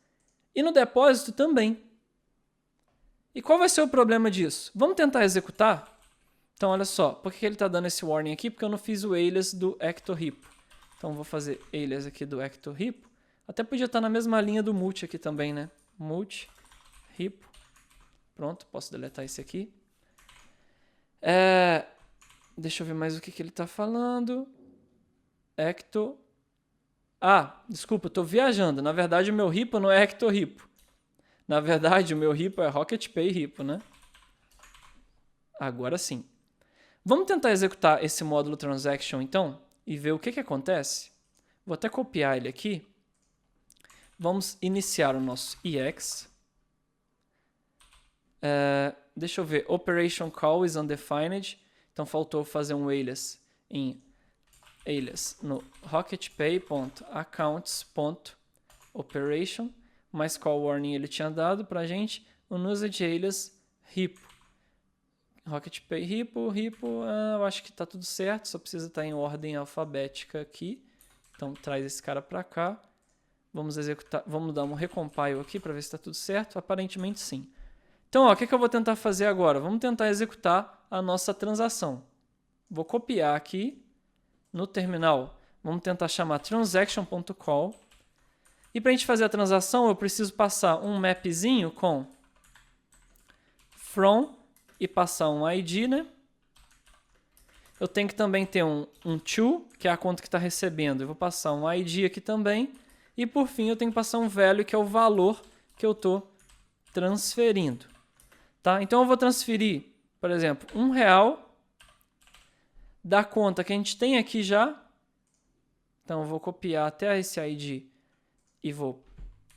e no depósito também. E qual vai ser o problema disso? Vamos tentar executar? Então olha só, por que ele está dando esse warning aqui? Porque eu não fiz o alias do ectorepo. Então vou fazer alias aqui do ectorepo. Até podia estar na mesma linha do multi aqui também, né? Multi, repo. Pronto, posso deletar esse aqui. Deixa eu ver mais o que ele está falando. Ecto. Desculpa, eu estou viajando. Na verdade, o meu repo não é ectorepo. Na verdade, o meu repo é RocketPay repo, né? Agora sim. Vamos tentar executar esse módulo transaction, então, e ver o que acontece. Vou até copiar ele aqui. Vamos iniciar o nosso EX. Deixa eu ver. Operation call is undefined. Então, faltou fazer um alias no rocketpay.accounts.operation, mais qual warning ele tinha dado para a gente, o usage alias repo. RocketPay repo, eu acho que está tudo certo, só precisa estar em ordem alfabética aqui. Então, traz esse cara para cá. Vamos executar, vamos dar um recompile aqui para ver se está tudo certo. Aparentemente sim. Então, o que eu vou tentar fazer agora? Vamos tentar executar a nossa transação. Vou copiar aqui no terminal. Vamos tentar chamar transaction.call. E para a gente fazer a transação, eu preciso passar um mapzinho com from e passar um ID, né? Eu tenho que também ter um to, que é a conta que está recebendo. Eu vou passar um ID aqui também. E por fim, eu tenho que passar um value, que é o valor que eu estou transferindo. Tá? Então, eu vou transferir, por exemplo, R$1 da conta que a gente tem aqui já. Então, eu vou copiar até esse ID e vou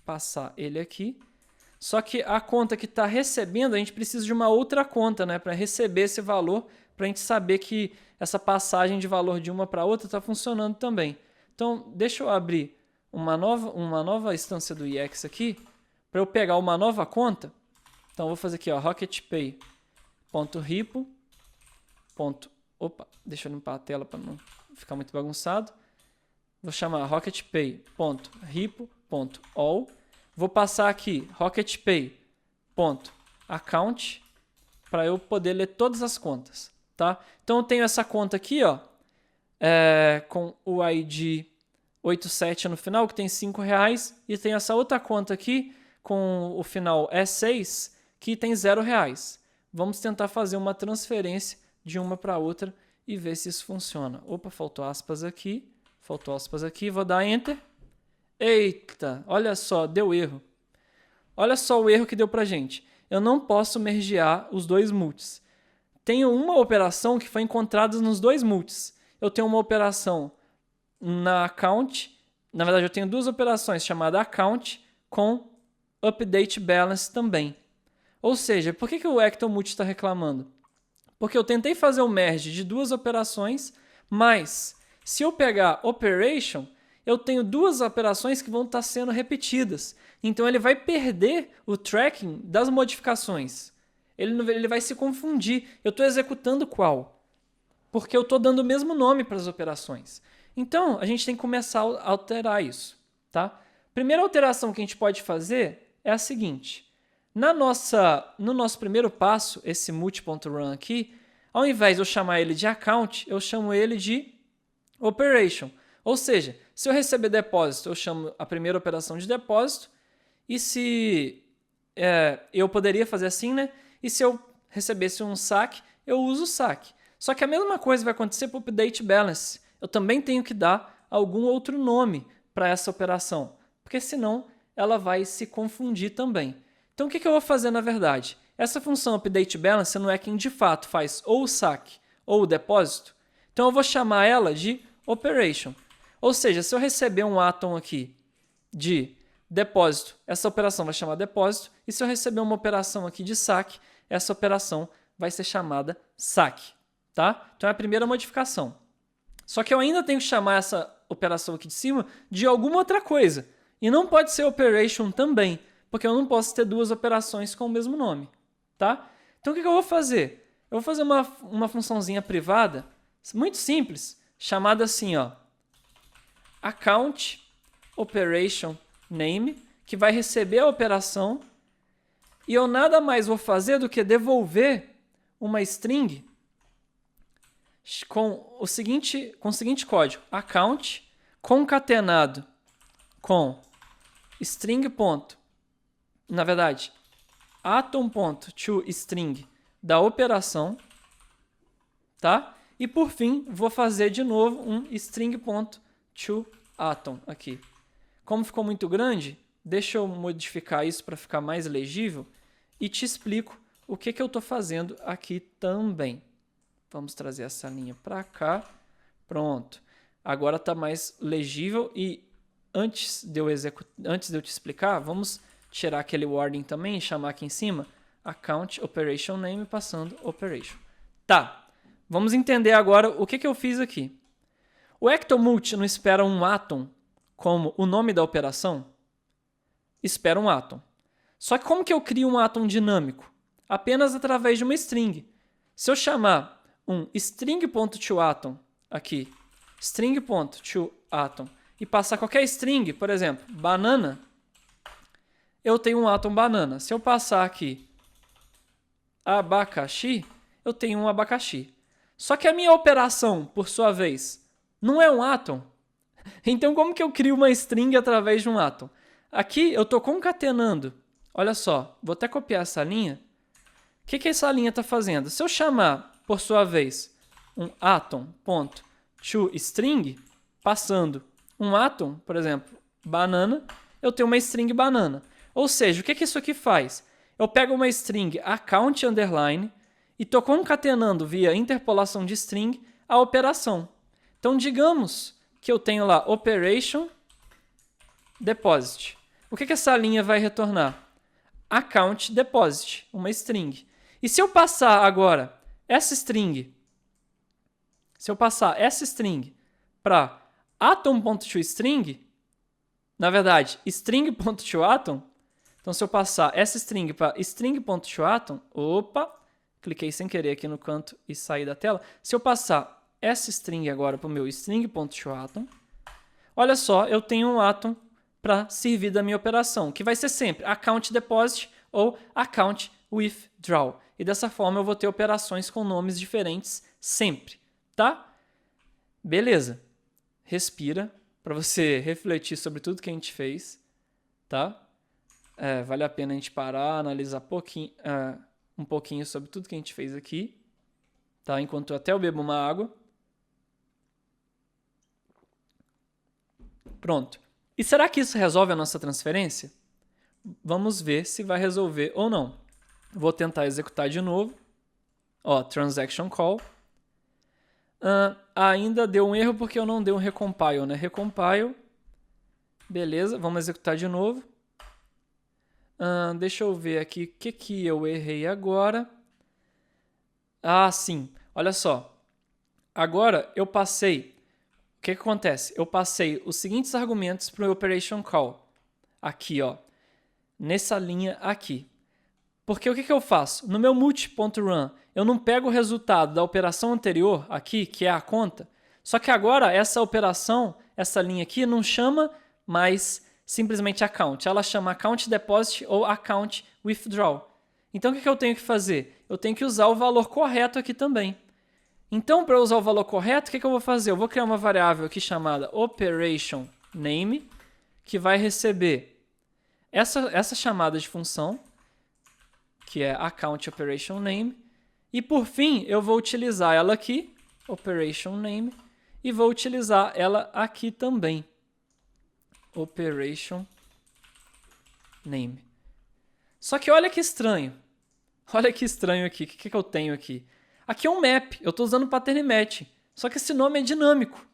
passar ele aqui. Só que a conta que está recebendo, a gente precisa de uma outra conta, né, para receber esse valor, para a gente saber que essa passagem de valor de uma para outra está funcionando também. Então, deixa eu abrir uma nova instância do EX aqui, para eu pegar uma nova conta. Então, eu vou fazer aqui, ó, rocketpay.repo. Opa, deixa eu limpar a tela para não ficar muito bagunçado. Vou chamar rocketpay.repo.all. Vou passar aqui rocketpay.account para eu poder ler todas as contas, tá? Então eu tenho essa conta aqui, ó, com o ID 87 no final, que tem R$5, e tenho essa outra conta aqui com o final E6, que tem R$0. Vamos tentar fazer uma transferência de uma para outra e ver se isso funciona. Opa, faltou aspas aqui, vou dar Enter. Eita, olha só, deu erro. Olha só o erro que deu pra gente. Eu não posso mergear os dois multis. Tenho uma operação que foi encontrada nos dois multis. Eu tenho uma operação na account. Na verdade, eu tenho duas operações chamadas account com update balance também. Ou seja, por que o Ecto Multi está reclamando? Porque eu tentei fazer o merge de duas operações, mas se eu pegar operation, eu tenho duas operações que vão estar sendo repetidas. Então ele vai perder o tracking das modificações. Ele vai se confundir. Eu estou executando qual? Porque eu estou dando o mesmo nome para as operações. Então a gente tem que começar a alterar isso. Tá? Primeira alteração que a gente pode fazer é a seguinte. No nosso primeiro passo, esse multi.run aqui, ao invés de eu chamar ele de account, eu chamo ele de operation. Ou seja, se eu receber depósito, eu chamo a primeira operação de depósito. E se eu poderia fazer assim, né? E se eu recebesse um saque, eu uso o saque. Só que a mesma coisa vai acontecer para o update balance. Eu também tenho que dar algum outro nome para essa operação, porque senão ela vai se confundir também. Então o que eu vou fazer na verdade? Essa função update balance não é quem de fato faz ou o saque ou o depósito. Então eu vou chamar ela de operation. Ou seja, se eu receber um atom aqui de depósito, essa operação vai chamar depósito. E se eu receber uma operação aqui de saque, essa operação vai ser chamada saque. Tá? Então é a primeira modificação. Só que eu ainda tenho que chamar essa operação aqui de cima de alguma outra coisa. E não pode ser operation também, porque eu não posso ter duas operações com o mesmo nome. Tá? Então o que eu vou fazer? Eu vou fazer uma funçãozinha privada, muito simples, chamada assim, ó, account operation name, que vai receber a operação, e eu nada mais vou fazer do que devolver uma string com o seguinte código, account concatenado com string ponto, na verdade, atom.toString da operação, tá? E por fim, vou fazer de novo um string.toAtom aqui. Como ficou muito grande, deixa eu modificar isso para ficar mais legível e te explico o que eu estou fazendo aqui também. Vamos trazer essa linha para cá. Pronto. Agora está mais legível e antes de eu te explicar, vamos tirar aquele wording também e chamar aqui em cima account operation name passando operation. Tá. Vamos entender agora o que eu fiz aqui. O ectomulti não espera um atom como o nome da operação? Espera um atom. Só que como que eu crio um atom dinâmico? Apenas através de uma string. Se eu chamar um string.toAtom aqui, string.toAtom, e passar qualquer string, por exemplo, banana, eu tenho um atom banana. Se eu passar aqui abacaxi, eu tenho um abacaxi. Só que a minha operação, por sua vez, não é um atom. Então, como que eu crio uma string através de um atom? Aqui eu estou concatenando. Olha só, vou até copiar essa linha. O que essa linha está fazendo? Se eu chamar, por sua vez, um atom.toString, passando um atom, por exemplo, banana, eu tenho uma string banana. Ou seja, o que isso aqui faz? eu pego uma string account underline e estou concatenando via interpolação de string a operação. Então, digamos que eu tenho lá operation deposit. O que essa linha vai retornar? Account deposit, uma string. E se eu passar agora essa string, para atom.toString, na verdade, string.toAtom, então se eu passar essa string para string.toAtom, cliquei sem querer aqui no canto e saí da tela. Se eu passar essa string agora para o meu string.toAtom, olha só, eu tenho um atom para servir da minha operação, que vai ser sempre account deposit ou account withdraw. E dessa forma eu vou ter operações com nomes diferentes sempre, tá? Beleza. Respira para você refletir sobre tudo que a gente fez, tá? Vale a pena a gente parar, analisar um pouquinho sobre tudo que a gente fez aqui, tá? Enquanto até eu bebo uma água. Pronto. E será que isso resolve a nossa transferência? Vamos ver se vai resolver ou não. Vou tentar executar de novo. Transaction call. Ainda deu um erro porque eu não dei um recompile, né? Recompile. Beleza, vamos executar de novo. Deixa eu ver aqui o que eu errei agora. Sim. Olha só. Agora eu passei... O que acontece? Eu passei os seguintes argumentos para o operation call. Aqui, nessa linha aqui. Porque o que eu faço? No meu multi.run, eu não pego o resultado da operação anterior aqui, que é a conta, só que agora essa operação, essa linha aqui, não chama mais simplesmente account. Ela chama account deposit ou account withdraw. Então, o que eu tenho que fazer? Eu tenho que usar o valor correto aqui também. Então, para usar o valor correto, o que eu vou fazer? Eu vou criar uma variável aqui chamada operation name, que vai receber essa chamada de função, que é account operation name, e por fim eu vou utilizar ela aqui, operation name, e vou utilizar ela aqui também, operation name. Só que olha que estranho. Olha que estranho aqui. O que eu tenho aqui? Aqui é um map. Eu estou usando pattern match. Só que esse nome é dinâmico,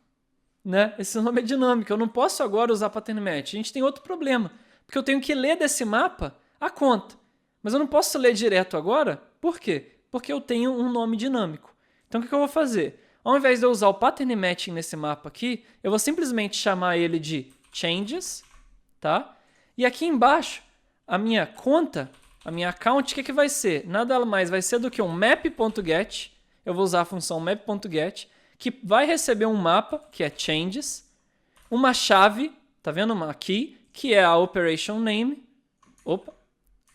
né? Esse nome é dinâmico. Eu não posso agora usar pattern match. A gente tem outro problema. Porque eu tenho que ler desse mapa a conta. Mas eu não posso ler direto agora. Por quê? Porque eu tenho um nome dinâmico. Então o que eu vou fazer? Ao invés de eu usar o pattern matching nesse mapa aqui, eu vou simplesmente chamar ele de changes, tá? E aqui embaixo, a minha conta, a minha account, o que vai ser? Nada mais vai ser do que um map.get. Eu vou usar a função map.get, que vai receber um mapa, que é changes, uma chave, tá vendo? Uma key, que é a operation name.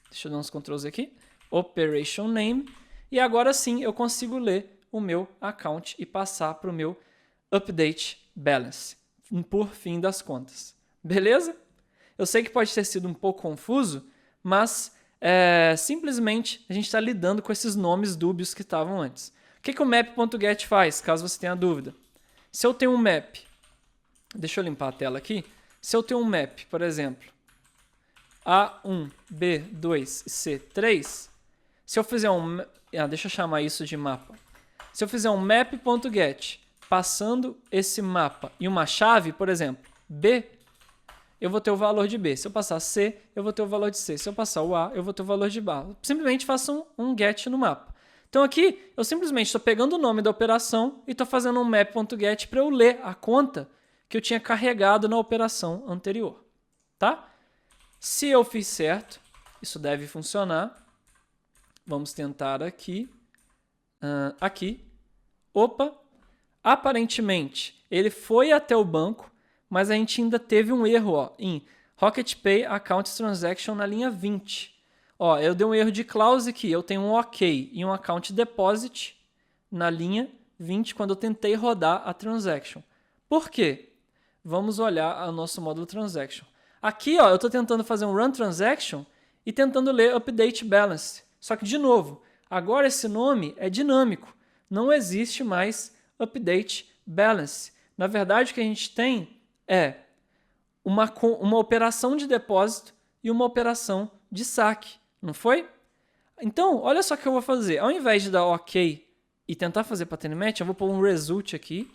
Deixa eu dar uns Ctrls aqui. Operation name. E agora sim eu consigo ler o meu account e passar para o meu update balance, por fim das contas. Beleza? Eu sei que pode ter sido um pouco confuso, mas simplesmente a gente está lidando com esses nomes dúbios que estavam antes. O que o map.get faz, caso você tenha dúvida? Se eu tenho um map, deixa eu limpar a tela aqui. Se eu tenho um map, por exemplo, A1, B2, C3, se eu fizer deixa eu chamar isso de mapa. Se eu fizer um map.get passando esse mapa e uma chave, por exemplo, B, eu vou ter o valor de B. Se eu passar C, eu vou ter o valor de C. Se eu passar o A, eu vou ter o valor de A. Simplesmente faço um get no mapa. Então aqui, eu simplesmente estou pegando o nome da operação e estou fazendo um map.get para eu ler a conta que eu tinha carregado na operação anterior. Tá? Se eu fiz certo, isso deve funcionar. Vamos tentar aqui. Aqui. Aparentemente, ele foi até o banco, mas a gente ainda teve um erro em Rocket Pay Account Transaction na linha 20. Eu dei um erro de clause aqui. Eu tenho um OK e um Account Deposit na linha 20 quando eu tentei rodar a transaction. Por quê? Vamos olhar o nosso módulo transaction. Aqui eu estou tentando fazer um run transaction e tentando ler update balance. Só que, de novo, agora esse nome é dinâmico. Não existe mais update balance. Na verdade, o que a gente tem é uma operação de depósito e uma operação de saque. Não foi? Então, olha só o que eu vou fazer. Ao invés de dar OK e tentar fazer pattern match, eu vou pôr um result aqui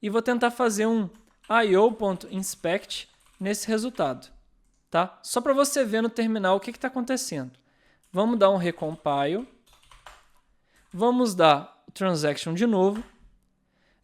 e vou tentar fazer um io.inspect nesse resultado. Tá? Só para você ver no terminal o que está acontecendo. Vamos dar um recompile. Vamos dar o transaction de novo.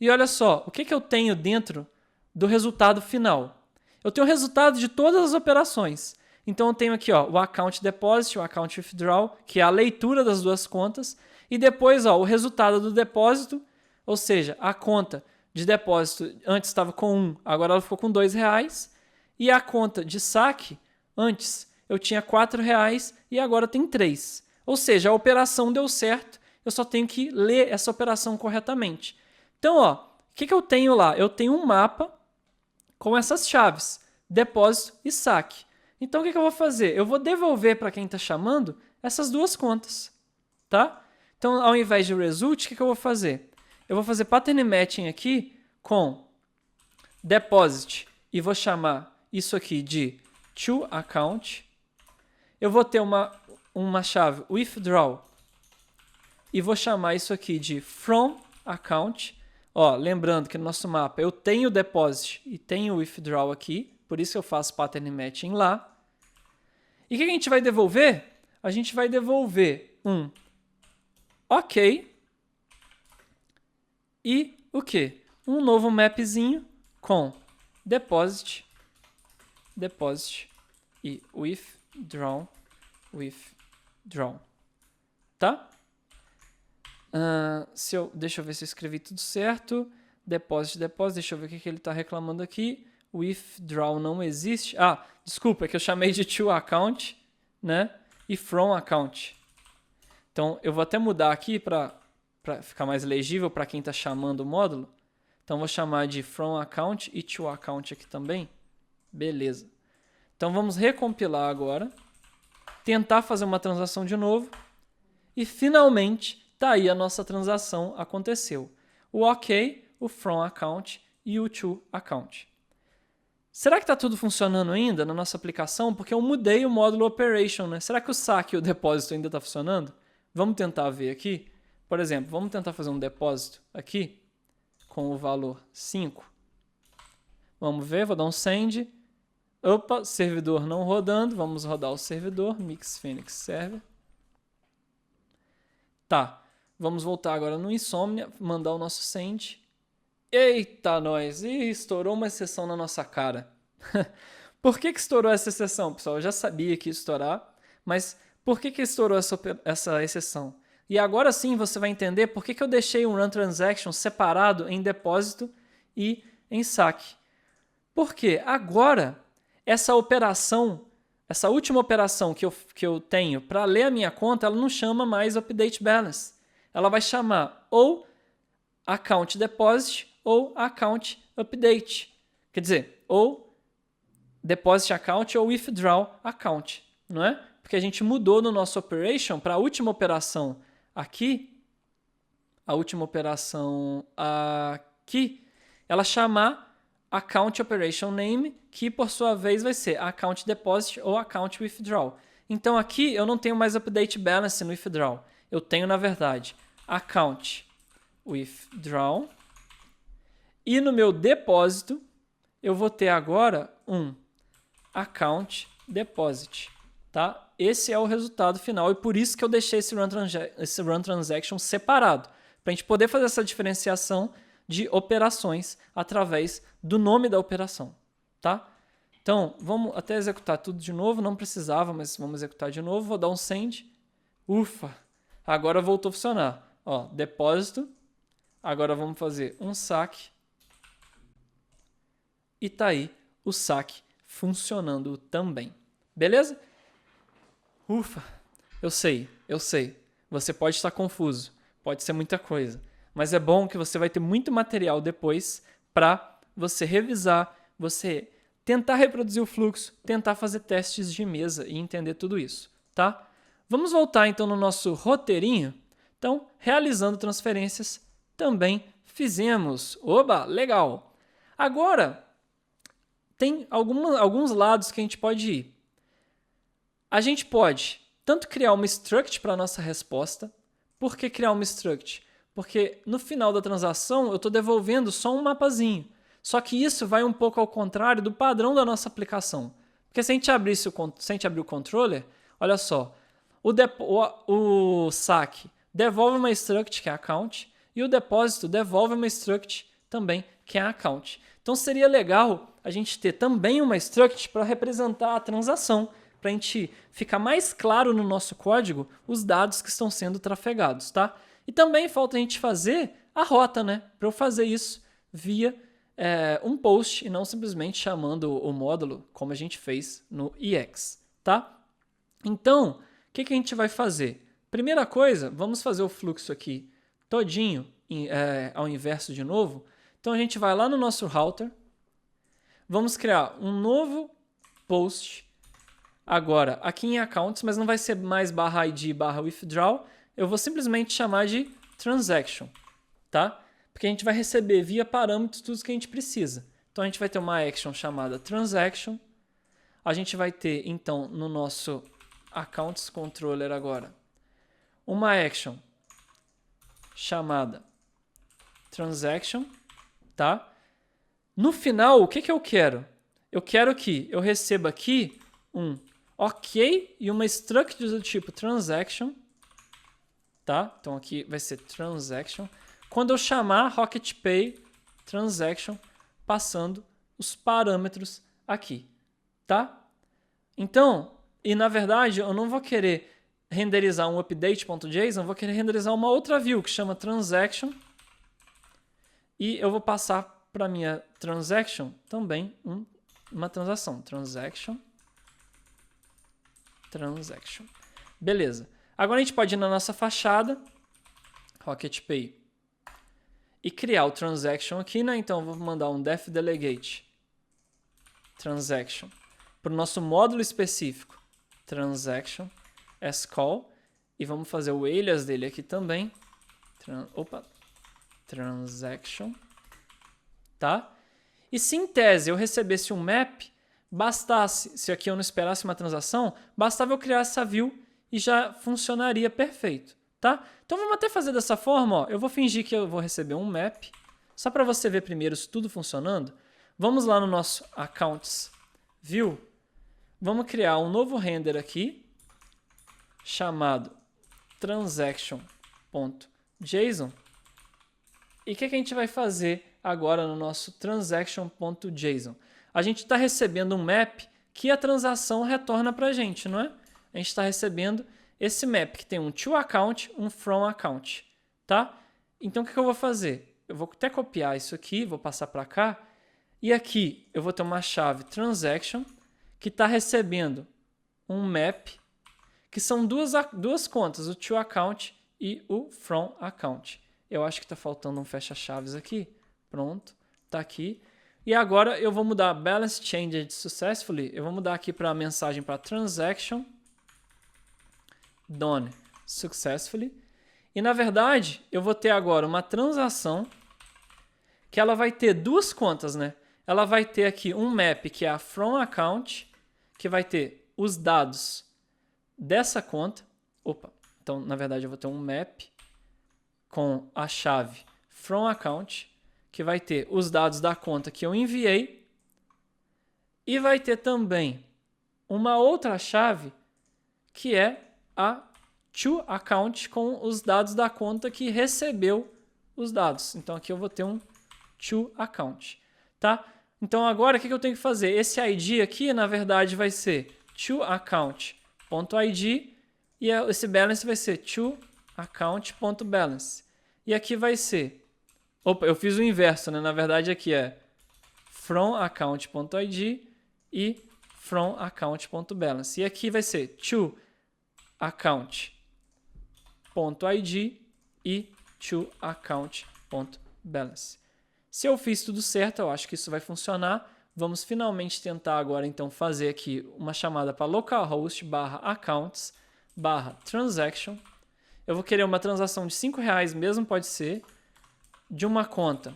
E olha só, o que eu tenho dentro do resultado final? Eu tenho o resultado de todas as operações. Então eu tenho aqui o account deposit, o account withdrawal, que é a leitura das duas contas. E depois o resultado do depósito, ou seja, a conta de depósito antes estava com 1, agora ela ficou com R$2. E a conta de saque, antes eu tinha R$4 e agora tem 3. Ou seja, a operação deu certo, eu só tenho que ler essa operação corretamente. Então, o que eu tenho lá? Eu tenho um mapa com essas chaves, depósito e saque. Então, o que eu vou fazer? Eu vou devolver para quem está chamando essas duas contas. Tá? Então, ao invés de result, o que eu vou fazer? Eu vou fazer pattern matching aqui com deposit e vou chamar isso aqui de toAccount. Eu vou ter uma chave withdraw e vou chamar isso aqui de fromAccount. Lembrando que no nosso mapa eu tenho o deposit e tenho o withdraw aqui, por isso eu faço pattern matching lá. E o que a gente vai devolver? A gente vai devolver um OK e o quê? Um novo mapzinho com deposit e withdraw. Tá? Deixa eu ver se eu escrevi tudo certo. Deposit. Deixa eu ver o que ele está reclamando aqui. Withdraw não existe. Desculpa, é que eu chamei de toAccount, né? E fromAccount. Então, eu vou até mudar aqui para ficar mais legível para quem está chamando o módulo. Então, vou chamar de fromAccount e toAccount aqui também. Beleza. Então, vamos recompilar agora. Tentar fazer uma transação de novo. E, finalmente, tá aí a nossa transação aconteceu. O OK, o fromAccount e o toAccount. Será que está tudo funcionando ainda na nossa aplicação? Porque eu mudei o módulo Operation, né? Será que o saque e o depósito ainda está funcionando? Vamos tentar ver aqui. Por exemplo, vamos tentar fazer um depósito aqui com o valor 5. Vamos ver, vou dar um send. Opa, servidor não rodando. Vamos rodar o servidor, Mix Phoenix Server. Tá, vamos voltar agora no Insomnia, mandar o nosso send. Eita, nós! Estourou uma exceção na nossa cara. Por que estourou essa exceção, pessoal? Eu já sabia que ia estourar, mas por que estourou essa exceção? E agora sim você vai entender por que eu deixei um run transaction separado em depósito e em saque. Porque agora, essa operação, essa última operação que eu tenho para ler a minha conta, ela não chama mais update balance. Ela vai chamar ou account deposit ou account update. Quer dizer, ou deposit account ou withdraw account, não é? Porque a gente mudou no nosso operation para a última operação aqui, ela chamar account operation name, que por sua vez vai ser account deposit ou account withdraw. Então aqui eu não tenho mais update balance no withdraw. Eu tenho, na verdade, account withdraw. E no meu depósito, eu vou ter agora um account deposit. Tá? Esse é o resultado final e por isso que eu deixei esse run transaction separado. Para a gente poder fazer essa diferenciação de operações através do nome da operação. Tá? Então, vamos até executar tudo de novo. Não precisava, mas vamos executar de novo. Vou dar um send. Ufa! Agora voltou a funcionar. Depósito. Agora vamos fazer um saque. E tá aí o saque funcionando também. Beleza? Ufa, eu sei. Você pode estar confuso, pode ser muita coisa, mas é bom que você vai ter muito material depois para você revisar, você tentar reproduzir o fluxo, tentar fazer testes de mesa e entender tudo isso, tá? Vamos voltar então no nosso roteirinho. Então, realizando transferências, também fizemos. Oba, legal! Agora, tem alguns lados que a gente pode ir. A gente pode tanto criar uma struct para a nossa resposta. Por que criar uma struct? Porque no final da transação eu estou devolvendo só um mapazinho. Só que isso vai um pouco ao contrário do padrão da nossa aplicação. Porque se a gente abrir o controller, olha só, o saque devolve uma struct, que é account, e o depósito devolve uma struct também, que é account. Então seria legal a gente ter também uma struct para representar a transação, para a gente ficar mais claro no nosso código os dados que estão sendo trafegados, tá? E também falta a gente fazer a rota, né? Para eu fazer isso via um post e não simplesmente chamando o módulo como a gente fez no EX, tá? Então, o que a gente vai fazer? Primeira coisa, vamos fazer o fluxo aqui todinho ao inverso de novo. Então a gente vai lá no nosso router, vamos criar um novo post, agora aqui em accounts, mas não vai ser mais /id /withdraw, eu vou simplesmente chamar de transaction, tá? Porque a gente vai receber via parâmetros tudo que a gente precisa. Então a gente vai ter uma action chamada transaction, a gente vai ter então no nosso accounts controller agora uma action chamada transaction, tá? No final, o que eu quero? Eu quero que eu receba aqui um OK e uma struct do tipo transaction, tá? Então aqui vai ser transaction. Quando eu chamar RocketPay transaction, passando os parâmetros aqui, tá? Então, e na verdade eu não vou querer renderizar um update.json, eu vou querer renderizar uma outra view que chama transaction e eu vou passar para minha transaction também uma transação, transaction. Beleza. Agora a gente pode ir na nossa fachada, RocketPay, e criar o transaction aqui, né? Então eu vou mandar um def delegate transaction para o nosso módulo específico, transaction scall, e vamos fazer o alias dele aqui também, transaction, tá? E se em tese eu recebesse um map, bastasse, se aqui eu não esperasse uma transação, bastava eu criar essa view e já funcionaria perfeito, tá? Então vamos até fazer dessa forma, ó. Eu vou fingir que eu vou receber um map, só para você ver primeiro se tudo funcionando. Vamos lá no nosso accounts view, vamos criar um novo render aqui, chamado transaction.json. E o que a gente vai fazer agora no nosso transaction.json? A gente está recebendo um map que a transação retorna para a gente, não é? A gente está recebendo esse map que tem um toAccount, um fromAccount, tá? Então o que eu vou fazer? Eu vou até copiar isso aqui, vou passar para cá, e aqui eu vou ter uma chave transaction que está recebendo um map que são duas contas, o toAccount e o fromAccount. Eu acho que está faltando um fecha-chaves aqui. Pronto, está aqui. E agora eu vou mudar balance changed successfully. Eu vou mudar aqui para a mensagem para transaction done successfully. E na verdade, eu vou ter agora uma transação que ela vai ter duas contas, né? Ela vai ter aqui um map que é a fromAccount, que vai ter os dados dessa conta. Então na verdade eu vou ter um map com a chave fromAccount, que vai ter os dados da conta que eu enviei, e vai ter também uma outra chave que é a toAccount com os dados da conta que recebeu os dados. Então aqui eu vou ter um toAccount, tá? Então agora o que eu tenho que fazer? Esse ID aqui na verdade vai ser toAccount.id e esse balance vai ser toAccount.balance. E aqui vai ser... eu fiz o inverso, né? Na verdade aqui é fromAccount.id e fromAccount.balance. E aqui vai ser toAccount.id e toAccount.balance. Se eu fiz tudo certo, eu acho que isso vai funcionar. Vamos finalmente tentar agora então fazer aqui uma chamada para localhost /accounts /transaction. Eu vou querer uma transação de R$5 mesmo, pode ser, de uma conta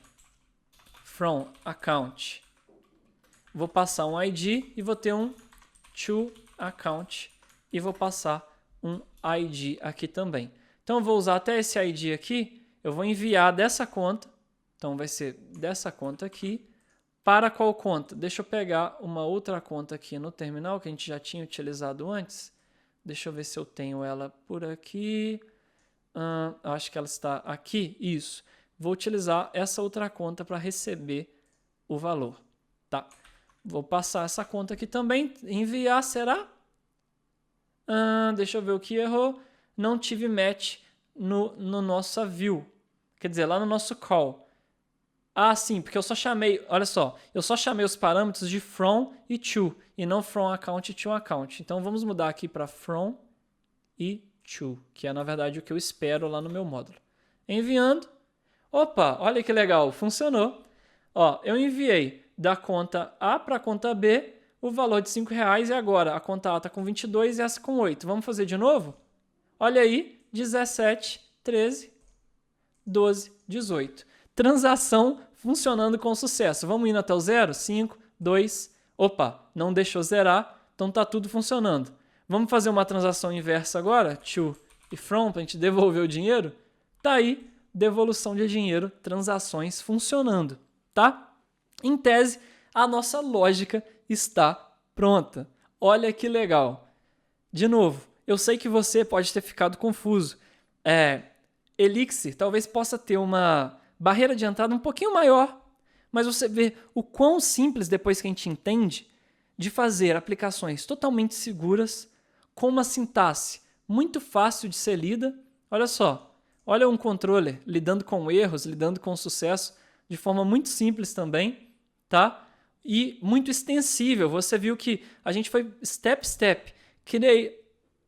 from account. Vou passar um ID e vou ter um toAccount e vou passar um ID aqui também. Então, eu vou usar até esse ID aqui, eu vou enviar dessa conta, então vai ser dessa conta aqui, para qual conta? Deixa eu pegar uma outra conta aqui no terminal, que a gente já tinha utilizado antes. Deixa eu ver se eu tenho ela por aqui. Acho que ela está aqui. Isso. Vou utilizar essa outra conta para receber o valor. Tá. Vou passar essa conta aqui também. Enviar, será? Deixa eu ver o que errou. Não tive match no nossa view. Quer dizer, lá no nosso call. Sim, porque eu só chamei, olha só, eu só chamei os parâmetros de from e to, e não from account to account. Então vamos mudar aqui para from e to, que é na verdade o que eu espero lá no meu módulo. Enviando. Opa, olha que legal, funcionou. Ó, eu enviei da conta A para a conta B o valor de R$5 e agora a conta A está com 22 e essa com 8. Vamos fazer de novo? Olha aí, 17, 13, 12, 18. Transação funcionando com sucesso. Vamos indo até o 0? 5, 2, opa, não deixou zerar, então está tudo funcionando. Vamos fazer uma transação inversa agora, to e from, para a gente devolver o dinheiro? Tá aí, devolução de dinheiro, transações funcionando, tá? Em tese, a nossa lógica está pronta. Olha que legal. De novo, eu sei que você pode ter ficado confuso. Elixir talvez possa ter uma barreira de entrada um pouquinho maior, mas você vê o quão simples, depois que a gente entende, de fazer aplicações totalmente seguras, com uma sintaxe muito fácil de ser lida. Olha só, olha um controller lidando com erros, lidando com sucesso, de forma muito simples também, tá? E muito extensível. Você viu que a gente foi step, criei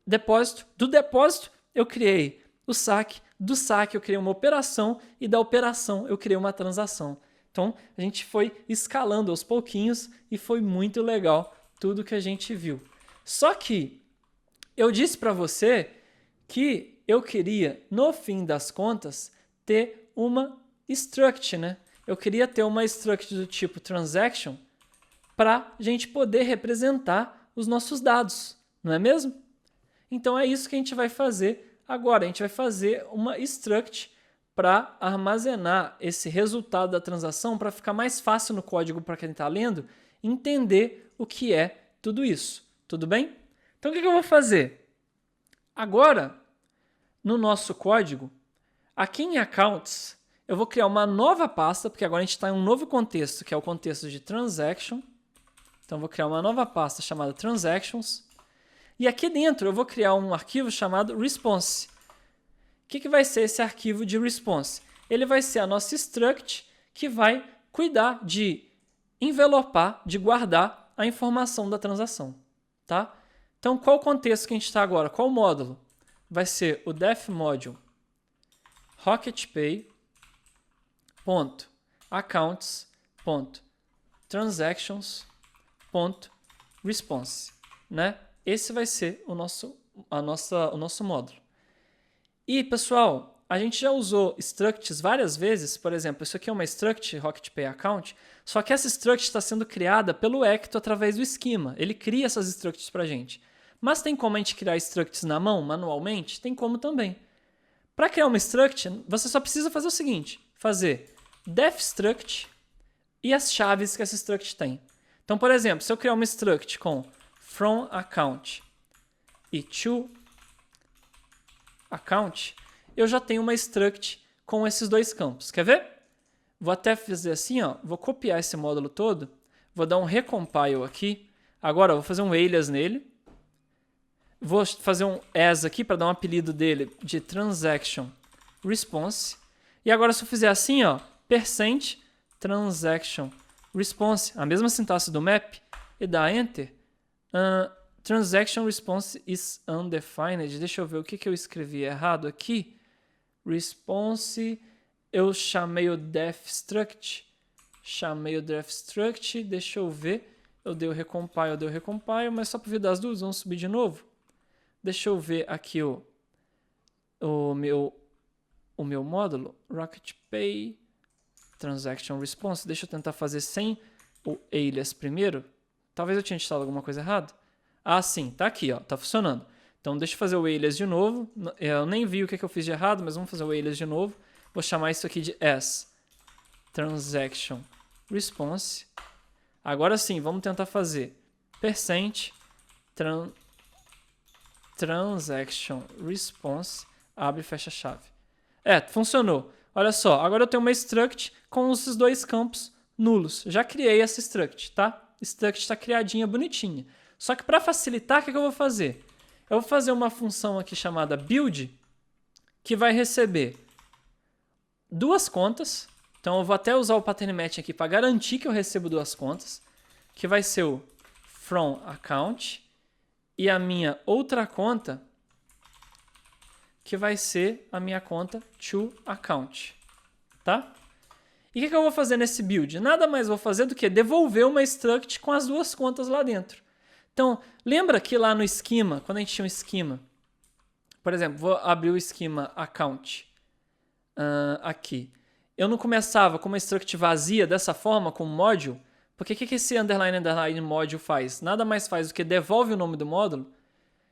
depósito, do depósito eu criei o saque, do saque eu criei uma operação e da operação eu criei uma transação. Então, a gente foi escalando aos pouquinhos e foi muito legal tudo que a gente viu. Só que eu disse para você que eu queria, no fim das contas, ter uma struct, né? Eu queria ter uma struct do tipo transaction para a gente poder representar os nossos dados, não é mesmo? Então, é isso que a gente vai fazer agora. A gente vai fazer uma struct para armazenar esse resultado da transação para ficar mais fácil no código para quem está lendo entender o que é tudo isso. Tudo bem? Então, o que eu vou fazer? Agora, no nosso código, aqui em Accounts, eu vou criar uma nova pasta, porque agora a gente está em um novo contexto, que é o contexto de Transaction. Então, eu vou criar uma nova pasta chamada Transactions. E aqui dentro eu vou criar um arquivo chamado Response. O que vai ser esse arquivo de Response? Ele vai ser a nossa struct que vai cuidar de envelopar, de guardar a informação da transação. Tá? Então, qual o contexto que a gente está agora? Qual o módulo? Vai ser o def module rocketpay.accounts.transactions.response, né? Esse vai ser o nosso módulo. E, pessoal, a gente já usou structs várias vezes. Por exemplo, isso aqui é uma struct RocketPay Account, só que essa struct está sendo criada pelo Ecto através do esquema. Ele cria essas structs para a gente. Mas tem como a gente criar structs na mão, manualmente? Tem como também. Para criar uma struct, você só precisa fazer o seguinte, fazer def struct e as chaves que essa struct tem. Então, por exemplo, se eu criar uma struct com from account e to account, eu já tenho uma struct com esses dois campos. Quer ver? Vou até fazer assim, ó, vou copiar esse módulo todo, vou dar um recompile aqui. Agora eu vou fazer um alias nele. Vou fazer um as aqui para dar um apelido dele de transaction response. E agora se eu fizer assim, ó, percent transaction response, a mesma sintaxe do map, e dar enter, transaction response is undefined. Deixa eu ver o que eu escrevi errado aqui. Response, eu chamei o def struct. Deixa eu ver. Eu dei o recompile, mas só para ver das duas, vamos subir de novo. Deixa eu ver aqui o meu módulo, RocketPay Transaction Response. Deixa eu tentar fazer sem o alias primeiro. Talvez eu tinha instalado alguma coisa errada. Ah, sim, tá aqui, ó, tá funcionando. Então, deixa eu fazer o alias de novo. Eu nem vi o que eu fiz de errado, mas vamos fazer o alias de novo. Vou chamar isso aqui de as transaction response. Agora sim, vamos tentar fazer percent transaction response, abre e fecha a chave. Funcionou. Olha só, agora eu tenho uma struct com esses dois campos nulos. Já criei essa struct, tá? Struct está criadinha, bonitinha. Só que para facilitar, o que eu vou fazer? Eu vou fazer uma função aqui chamada build, que vai receber duas contas. Então eu vou até usar o pattern match aqui para garantir que eu recebo duas contas, que vai ser o from account e a minha outra conta, que vai ser a minha conta to account, tá? E o que eu vou fazer nesse build? Nada mais vou fazer do que devolver uma struct com as duas contas lá dentro. Então, lembra que lá no esquema, quando a gente tinha um esquema, por exemplo, vou abrir o esquema account aqui. Eu não começava com uma struct vazia dessa forma, com module, porque o que esse underline module faz? Nada mais faz do que devolve o nome do módulo.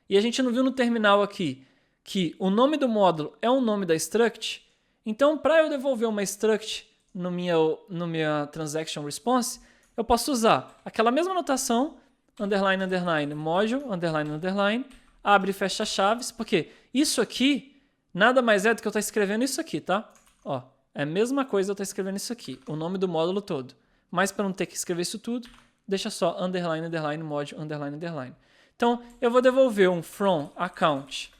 E a gente não viu no terminal aqui que o nome do módulo é o nome da struct. Então, para eu devolver uma struct no minha transaction response, eu posso usar aquela mesma notação, underline, module, underline, abre e fecha chaves, porque isso aqui nada mais é do que eu estar escrevendo isso aqui, tá? Ó, é a mesma coisa eu estar escrevendo isso aqui, o nome do módulo todo. Mas para não ter que escrever isso tudo, deixa só underline, module, underline. Então, eu vou devolver um from account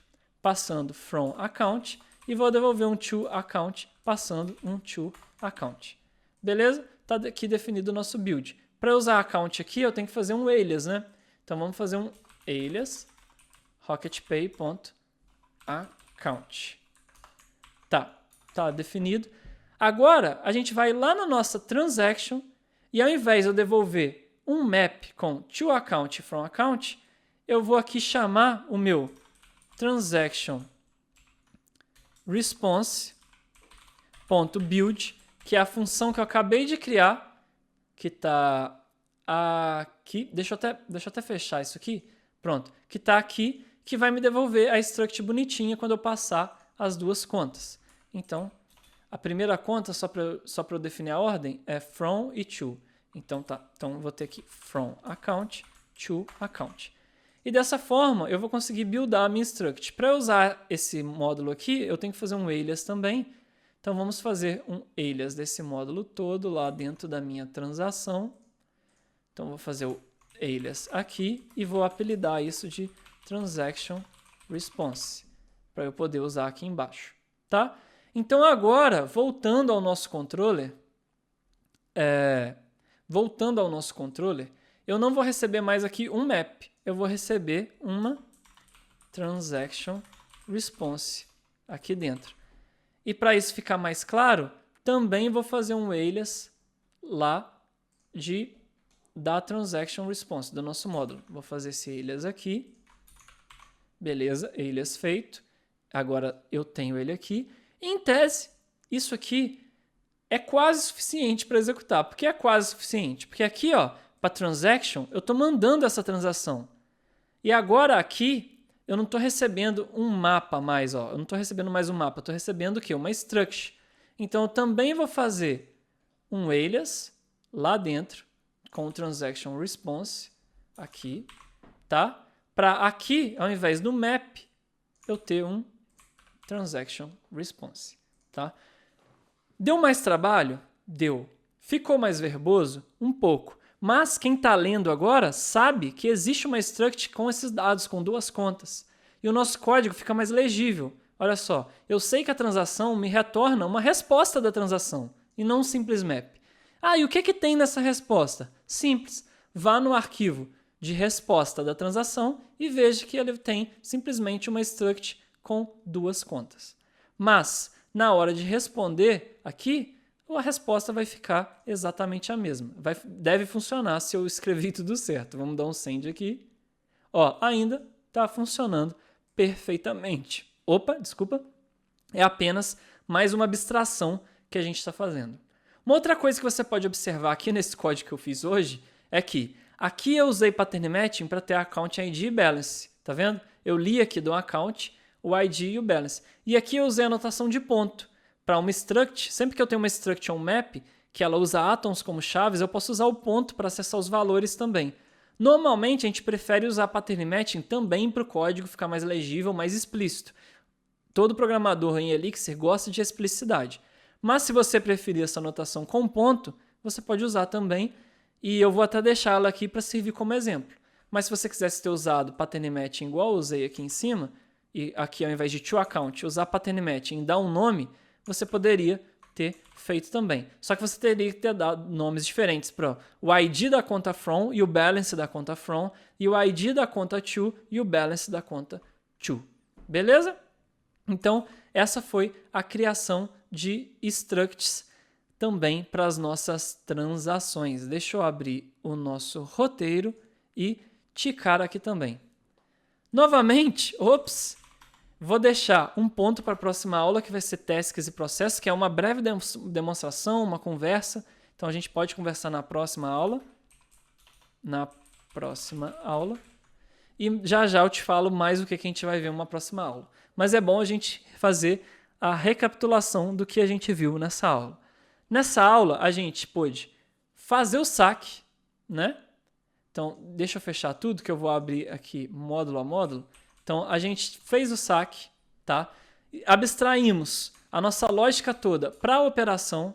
passando from account e vou devolver um to account passando um to account. Beleza? Está aqui definido o nosso build. Para usar account aqui, eu tenho que fazer um alias, né? Então, vamos fazer um alias rocketpay.account. Tá definido. Agora, a gente vai lá na nossa transaction e ao invés de eu devolver um map com to account e from account, eu vou aqui chamar o meu transaction response.build, que é a função que eu acabei de criar, que está aqui. Deixa eu até fechar isso aqui. Pronto. Que está aqui, que vai me devolver a struct bonitinha quando eu passar as duas contas. Então, a primeira conta, só para eu definir a ordem, é from e to. Então, eu vou ter aqui from account to account. E dessa forma, eu vou conseguir buildar a minha struct. Para usar esse módulo aqui, eu tenho que fazer um alias também. Então, vamos fazer um alias desse módulo todo lá dentro da minha transação. Então, vou fazer o alias aqui e vou apelidar isso de transaction response, para eu poder usar aqui embaixo, tá? Então, agora, voltando ao nosso controller, eu não vou receber mais aqui um map. Eu vou receber uma transaction response aqui dentro. E para isso ficar mais claro, também vou fazer um alias lá da transaction response, do nosso módulo. Vou fazer esse alias aqui. Beleza, alias feito. Agora eu tenho ele aqui. Em tese, isso aqui é quase suficiente para executar. Por que é quase suficiente? Porque aqui, para transaction, eu estou mandando essa transação. E agora aqui, eu não estou recebendo um mapa mais. Eu não estou recebendo mais um mapa. Eu estou recebendo o quê? Uma struct. Então, eu também vou fazer um alias lá dentro com o transaction response aqui, tá? Para aqui, ao invés do map, eu ter um transaction response, tá? Deu mais trabalho? Deu. Ficou mais verboso? Um pouco. Mas quem está lendo agora sabe que existe uma struct com esses dados, com duas contas. E o nosso código fica mais legível. Olha só, eu sei que a transação me retorna uma resposta da transação e não um simples map. E o que tem nessa resposta? Simples. Vá no arquivo de resposta da transação e veja que ele tem simplesmente uma struct com duas contas. Mas, na hora de responder aqui, a resposta vai ficar exatamente a mesma. Deve funcionar se eu escrevi tudo certo. Vamos dar um send aqui. Ainda está funcionando perfeitamente. Opa, desculpa. É apenas mais uma abstração que a gente está fazendo. Uma outra coisa que você pode observar aqui nesse código que eu fiz hoje é que aqui eu usei pattern matching para ter account ID e balance. Tá vendo? Eu li aqui do account o ID e o balance. E aqui eu usei a notação de ponto. Para uma struct, sempre que eu tenho uma struct ou um map, que ela usa atoms como chaves, eu posso usar o ponto para acessar os valores também. Normalmente a gente prefere usar pattern matching também para o código ficar mais legível, mais explícito. Todo programador em Elixir gosta de explicidade. Mas se você preferir essa notação com ponto, você pode usar também, e eu vou até deixá-la aqui para servir como exemplo. Mas se você quisesse ter usado pattern matching igual eu usei aqui em cima, e aqui ao invés de toAccount usar pattern matching e dar um nome, você poderia ter feito também. Só que você teria que ter dado nomes diferentes para o ID da conta from e o balance da conta from, e o ID da conta to e o balance da conta to. Beleza? Então, essa foi a criação de structs também para as nossas transações. Deixa eu abrir o nosso roteiro e ticar aqui também. Novamente, vou deixar um ponto para a próxima aula, que vai ser tasks e processos, que é uma breve demonstração, uma conversa. Então, a gente pode conversar na próxima aula. E já eu te falo mais o que a gente vai ver numa próxima aula. Mas é bom a gente fazer a recapitulação do que a gente viu nessa aula. Nessa aula, a gente pôde fazer o saque, né? Então, deixa eu fechar tudo, que eu vou abrir aqui módulo a módulo. Então, a gente fez o saque, tá? Abstraímos a nossa lógica toda para a operação.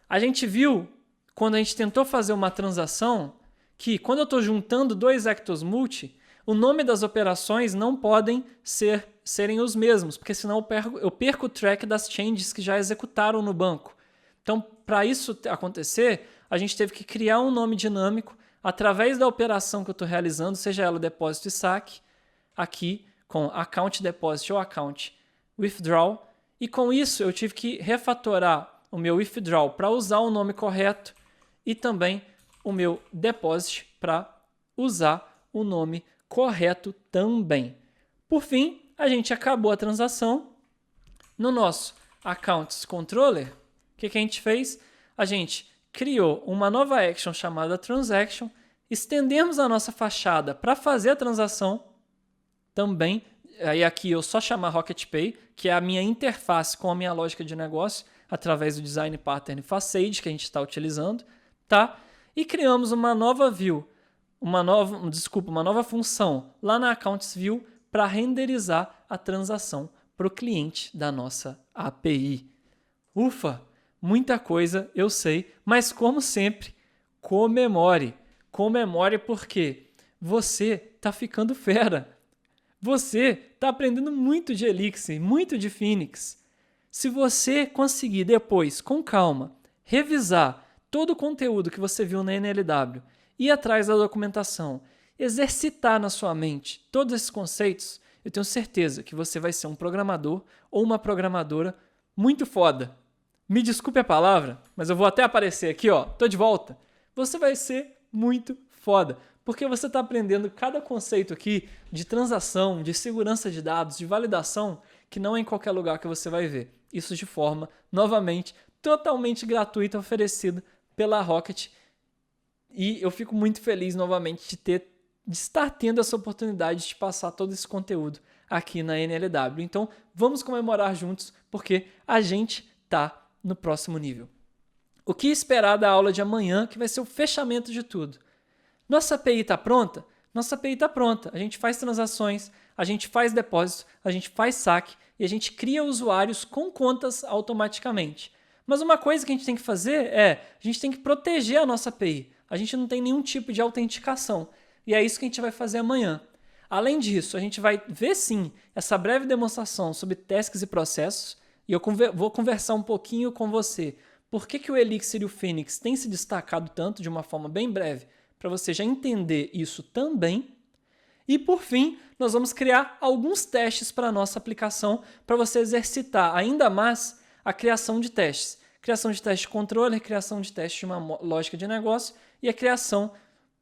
A gente viu, quando a gente tentou fazer uma transação, que quando eu estou juntando dois Ectos Multi, o nome das operações não podem serem os mesmos, porque senão eu perco o track das changes que já executaram no banco. Então, para isso acontecer, a gente teve que criar um nome dinâmico através da operação que eu estou realizando, seja ela depósito e saque, aqui com account deposit ou account withdraw. E com isso eu tive que refatorar o meu withdraw para usar o nome correto e também o meu deposit para usar o nome correto também. Por fim, a gente acabou a transação. No nosso Accounts Controller, o que a gente fez? A gente criou uma nova action chamada Transaction, estendemos a nossa fachada para fazer a transação também. Aí aqui eu só chamar Rocket Pay, que é a minha interface com a minha lógica de negócio, através do Design Pattern Facade que a gente está utilizando, tá? E criamos uma nova view, uma nova função lá na Accounts View para renderizar a transação para o cliente da nossa API. Ufa, muita coisa eu sei, mas como sempre, comemore. Comemore porque você está ficando fera. Você está aprendendo muito de Elixir, muito de Phoenix. Se você conseguir depois, com calma, revisar todo o conteúdo que você viu na NLW, ir atrás da documentação, exercitar na sua mente todos esses conceitos, eu tenho certeza que você vai ser um programador ou uma programadora muito foda. Me desculpe a palavra, mas eu vou até aparecer aqui, ó, tô de volta. Você vai ser muito foda, porque você está aprendendo cada conceito aqui de transação, de segurança de dados, de validação, que não é em qualquer lugar que você vai ver. Isso de forma, novamente, totalmente gratuita, oferecida pela Rocket. E eu fico muito feliz, novamente, de estar tendo essa oportunidade de passar todo esse conteúdo aqui na NLW. Então, vamos comemorar juntos, porque a gente está no próximo nível. O que esperar da aula de amanhã, que vai ser o fechamento de tudo? Nossa API está pronta? Nossa API está pronta. A gente faz transações, a gente faz depósito, a gente faz saque e a gente cria usuários com contas automaticamente. Mas uma coisa que a gente tem que fazer a gente tem que proteger a nossa API. A gente não tem nenhum tipo de autenticação. E é isso que a gente vai fazer amanhã. Além disso, a gente vai ver sim essa breve demonstração sobre tasks e processos. E eu vou conversar um pouquinho com você. Por que o Elixir e o Phoenix têm se destacado tanto de uma forma bem breve? Para você já entender isso também. E por fim, nós vamos criar alguns testes para a nossa aplicação para você exercitar ainda mais a criação de testes. Criação de teste de controle, criação de teste de uma lógica de negócio e a criação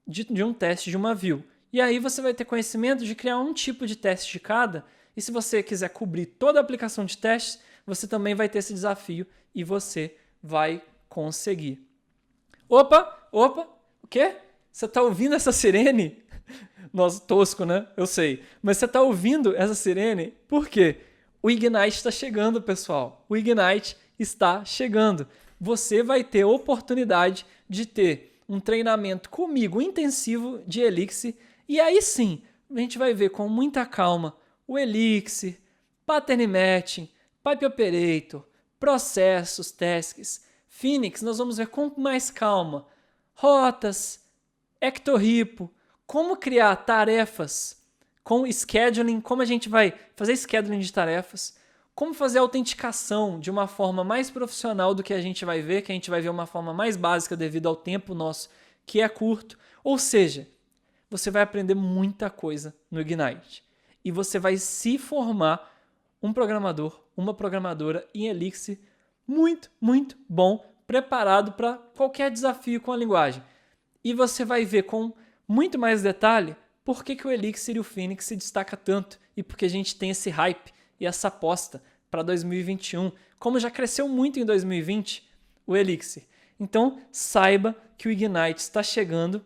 de um teste de uma view. E aí você vai ter conhecimento de criar um tipo de teste de cada. E se você quiser cobrir toda a aplicação de testes, você também vai ter esse desafio e você vai conseguir. Opa, o quê? Você está ouvindo essa sirene? Nossa, tosco, né? Eu sei. Mas você está ouvindo essa sirene por quê? O Ignite está chegando, pessoal. O Ignite está chegando. Você vai ter a oportunidade de ter um treinamento comigo intensivo de Elixir. E aí sim, a gente vai ver com muita calma o Elixir, Pattern Matching, Pipe Operator, processos, tasks. Phoenix, nós vamos ver com mais calma rotas, Ectorripo, como criar tarefas com scheduling, como a gente vai fazer scheduling de tarefas, como fazer autenticação de uma forma mais profissional do que a gente vai ver uma forma mais básica devido ao tempo nosso, que é curto. Ou seja, você vai aprender muita coisa no Ignite. E você vai se formar um programador, uma programadora em Elixir muito, muito bom, preparado para qualquer desafio com a linguagem. E você vai ver com muito mais detalhe por que o Elixir e o Phoenix se destaca tanto e porque a gente tem esse hype e essa aposta para 2021, como já cresceu muito em 2020 o Elixir. Então, saiba que o Ignite está chegando,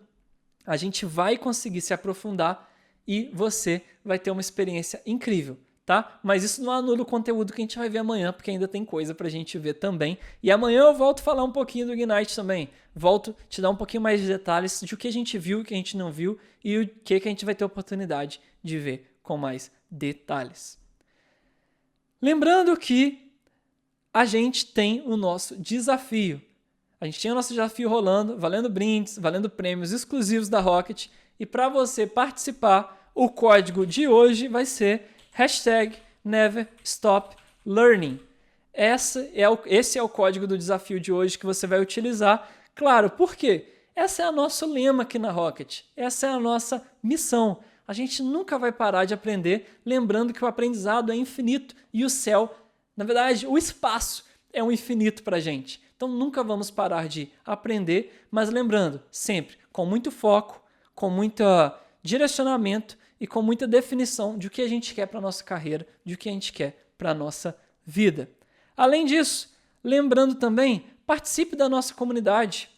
a gente vai conseguir se aprofundar e você vai ter uma experiência incrível, tá? Mas isso não anula o conteúdo que a gente vai ver amanhã, porque ainda tem coisa pra gente ver também. E amanhã eu volto a falar um pouquinho do Ignite também. Volto a te dar um pouquinho mais de detalhes de o que a gente viu, o que a gente não viu e o que a gente vai ter oportunidade de ver com mais detalhes. Lembrando que a gente tem o nosso desafio. A gente tem o nosso desafio rolando, valendo brindes, valendo prêmios exclusivos da Rocket. E para você participar, o código de hoje vai ser #NeverStopLearning. Esse é o código do desafio de hoje que você vai utilizar. Claro, por quê? Esse é o nosso lema aqui na Rocket. Essa é a nossa missão. A gente nunca vai parar de aprender, lembrando que o aprendizado é infinito e o céu, na verdade, o espaço é um infinito para a gente. Então nunca vamos parar de aprender, mas lembrando, sempre com muito foco, com muito direcionamento e com muita definição de o que a gente quer para a nossa carreira, de o que a gente quer para a nossa vida. Além disso, lembrando também, participe da nossa comunidade.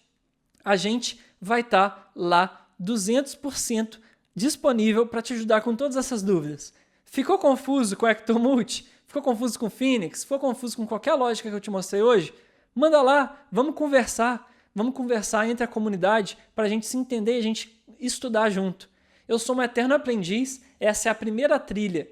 A gente vai estar lá 200% disponível para te ajudar com todas essas dúvidas. Ficou confuso com o Ectomulti? Ficou confuso com o Phoenix? Ficou confuso com qualquer lógica que eu te mostrei hoje? Manda lá, vamos conversar entre a comunidade para a gente se entender e a gente estudar junto. Eu sou um eterno aprendiz, essa é a primeira trilha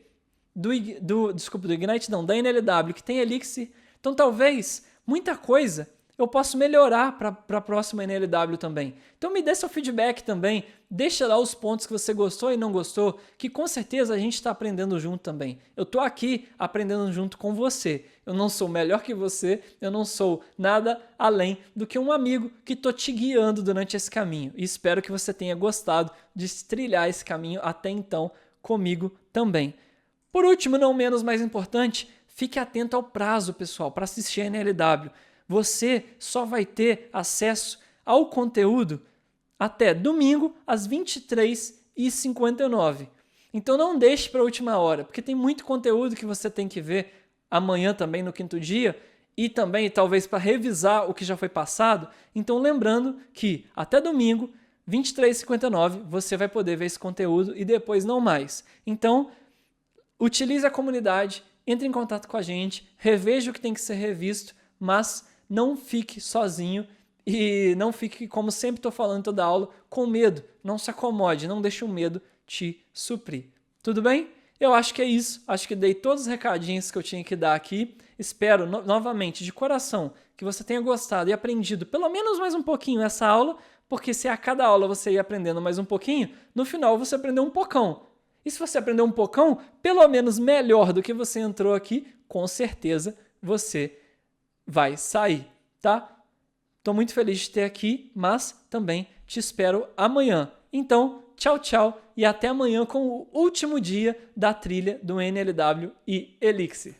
do Ignite, não, da NLW, que tem Elixir. Então talvez muita coisa eu posso melhorar para a próxima NLW também. Então me dê seu feedback também, deixa lá os pontos que você gostou e não gostou, que com certeza a gente está aprendendo junto também. Eu estou aqui aprendendo junto com você. Eu não sou melhor que você, eu não sou nada além do que um amigo que estou te guiando durante esse caminho. E espero que você tenha gostado de trilhar esse caminho até então comigo também. Por último, não menos mais importante, fique atento ao prazo, pessoal, para assistir a NLW. Você só vai ter acesso ao conteúdo até domingo às 23h59. Então não deixe para a última hora, porque tem muito conteúdo que você tem que ver amanhã também no quinto dia e também talvez para revisar o que já foi passado. Então lembrando que até domingo, 23h59, você vai poder ver esse conteúdo e depois não mais. Então utilize a comunidade, entre em contato com a gente, reveja o que tem que ser revisto, mas não fique sozinho e não fique, como sempre estou falando toda aula, com medo. Não se acomode, não deixe o medo te suprir. Tudo bem? Eu acho que é isso. Acho que dei todos os recadinhos que eu tinha que dar aqui. Espero, novamente, de coração, que você tenha gostado e aprendido pelo menos mais um pouquinho essa aula, porque se a cada aula você ir aprendendo mais um pouquinho, no final você aprendeu um pocão. E se você aprendeu um pocão, pelo menos melhor do que você entrou aqui, com certeza você vai sair, tá? Estou muito feliz de ter aqui, mas também te espero amanhã. Então, tchau, tchau e até amanhã com o último dia da trilha do NLW e Elixir.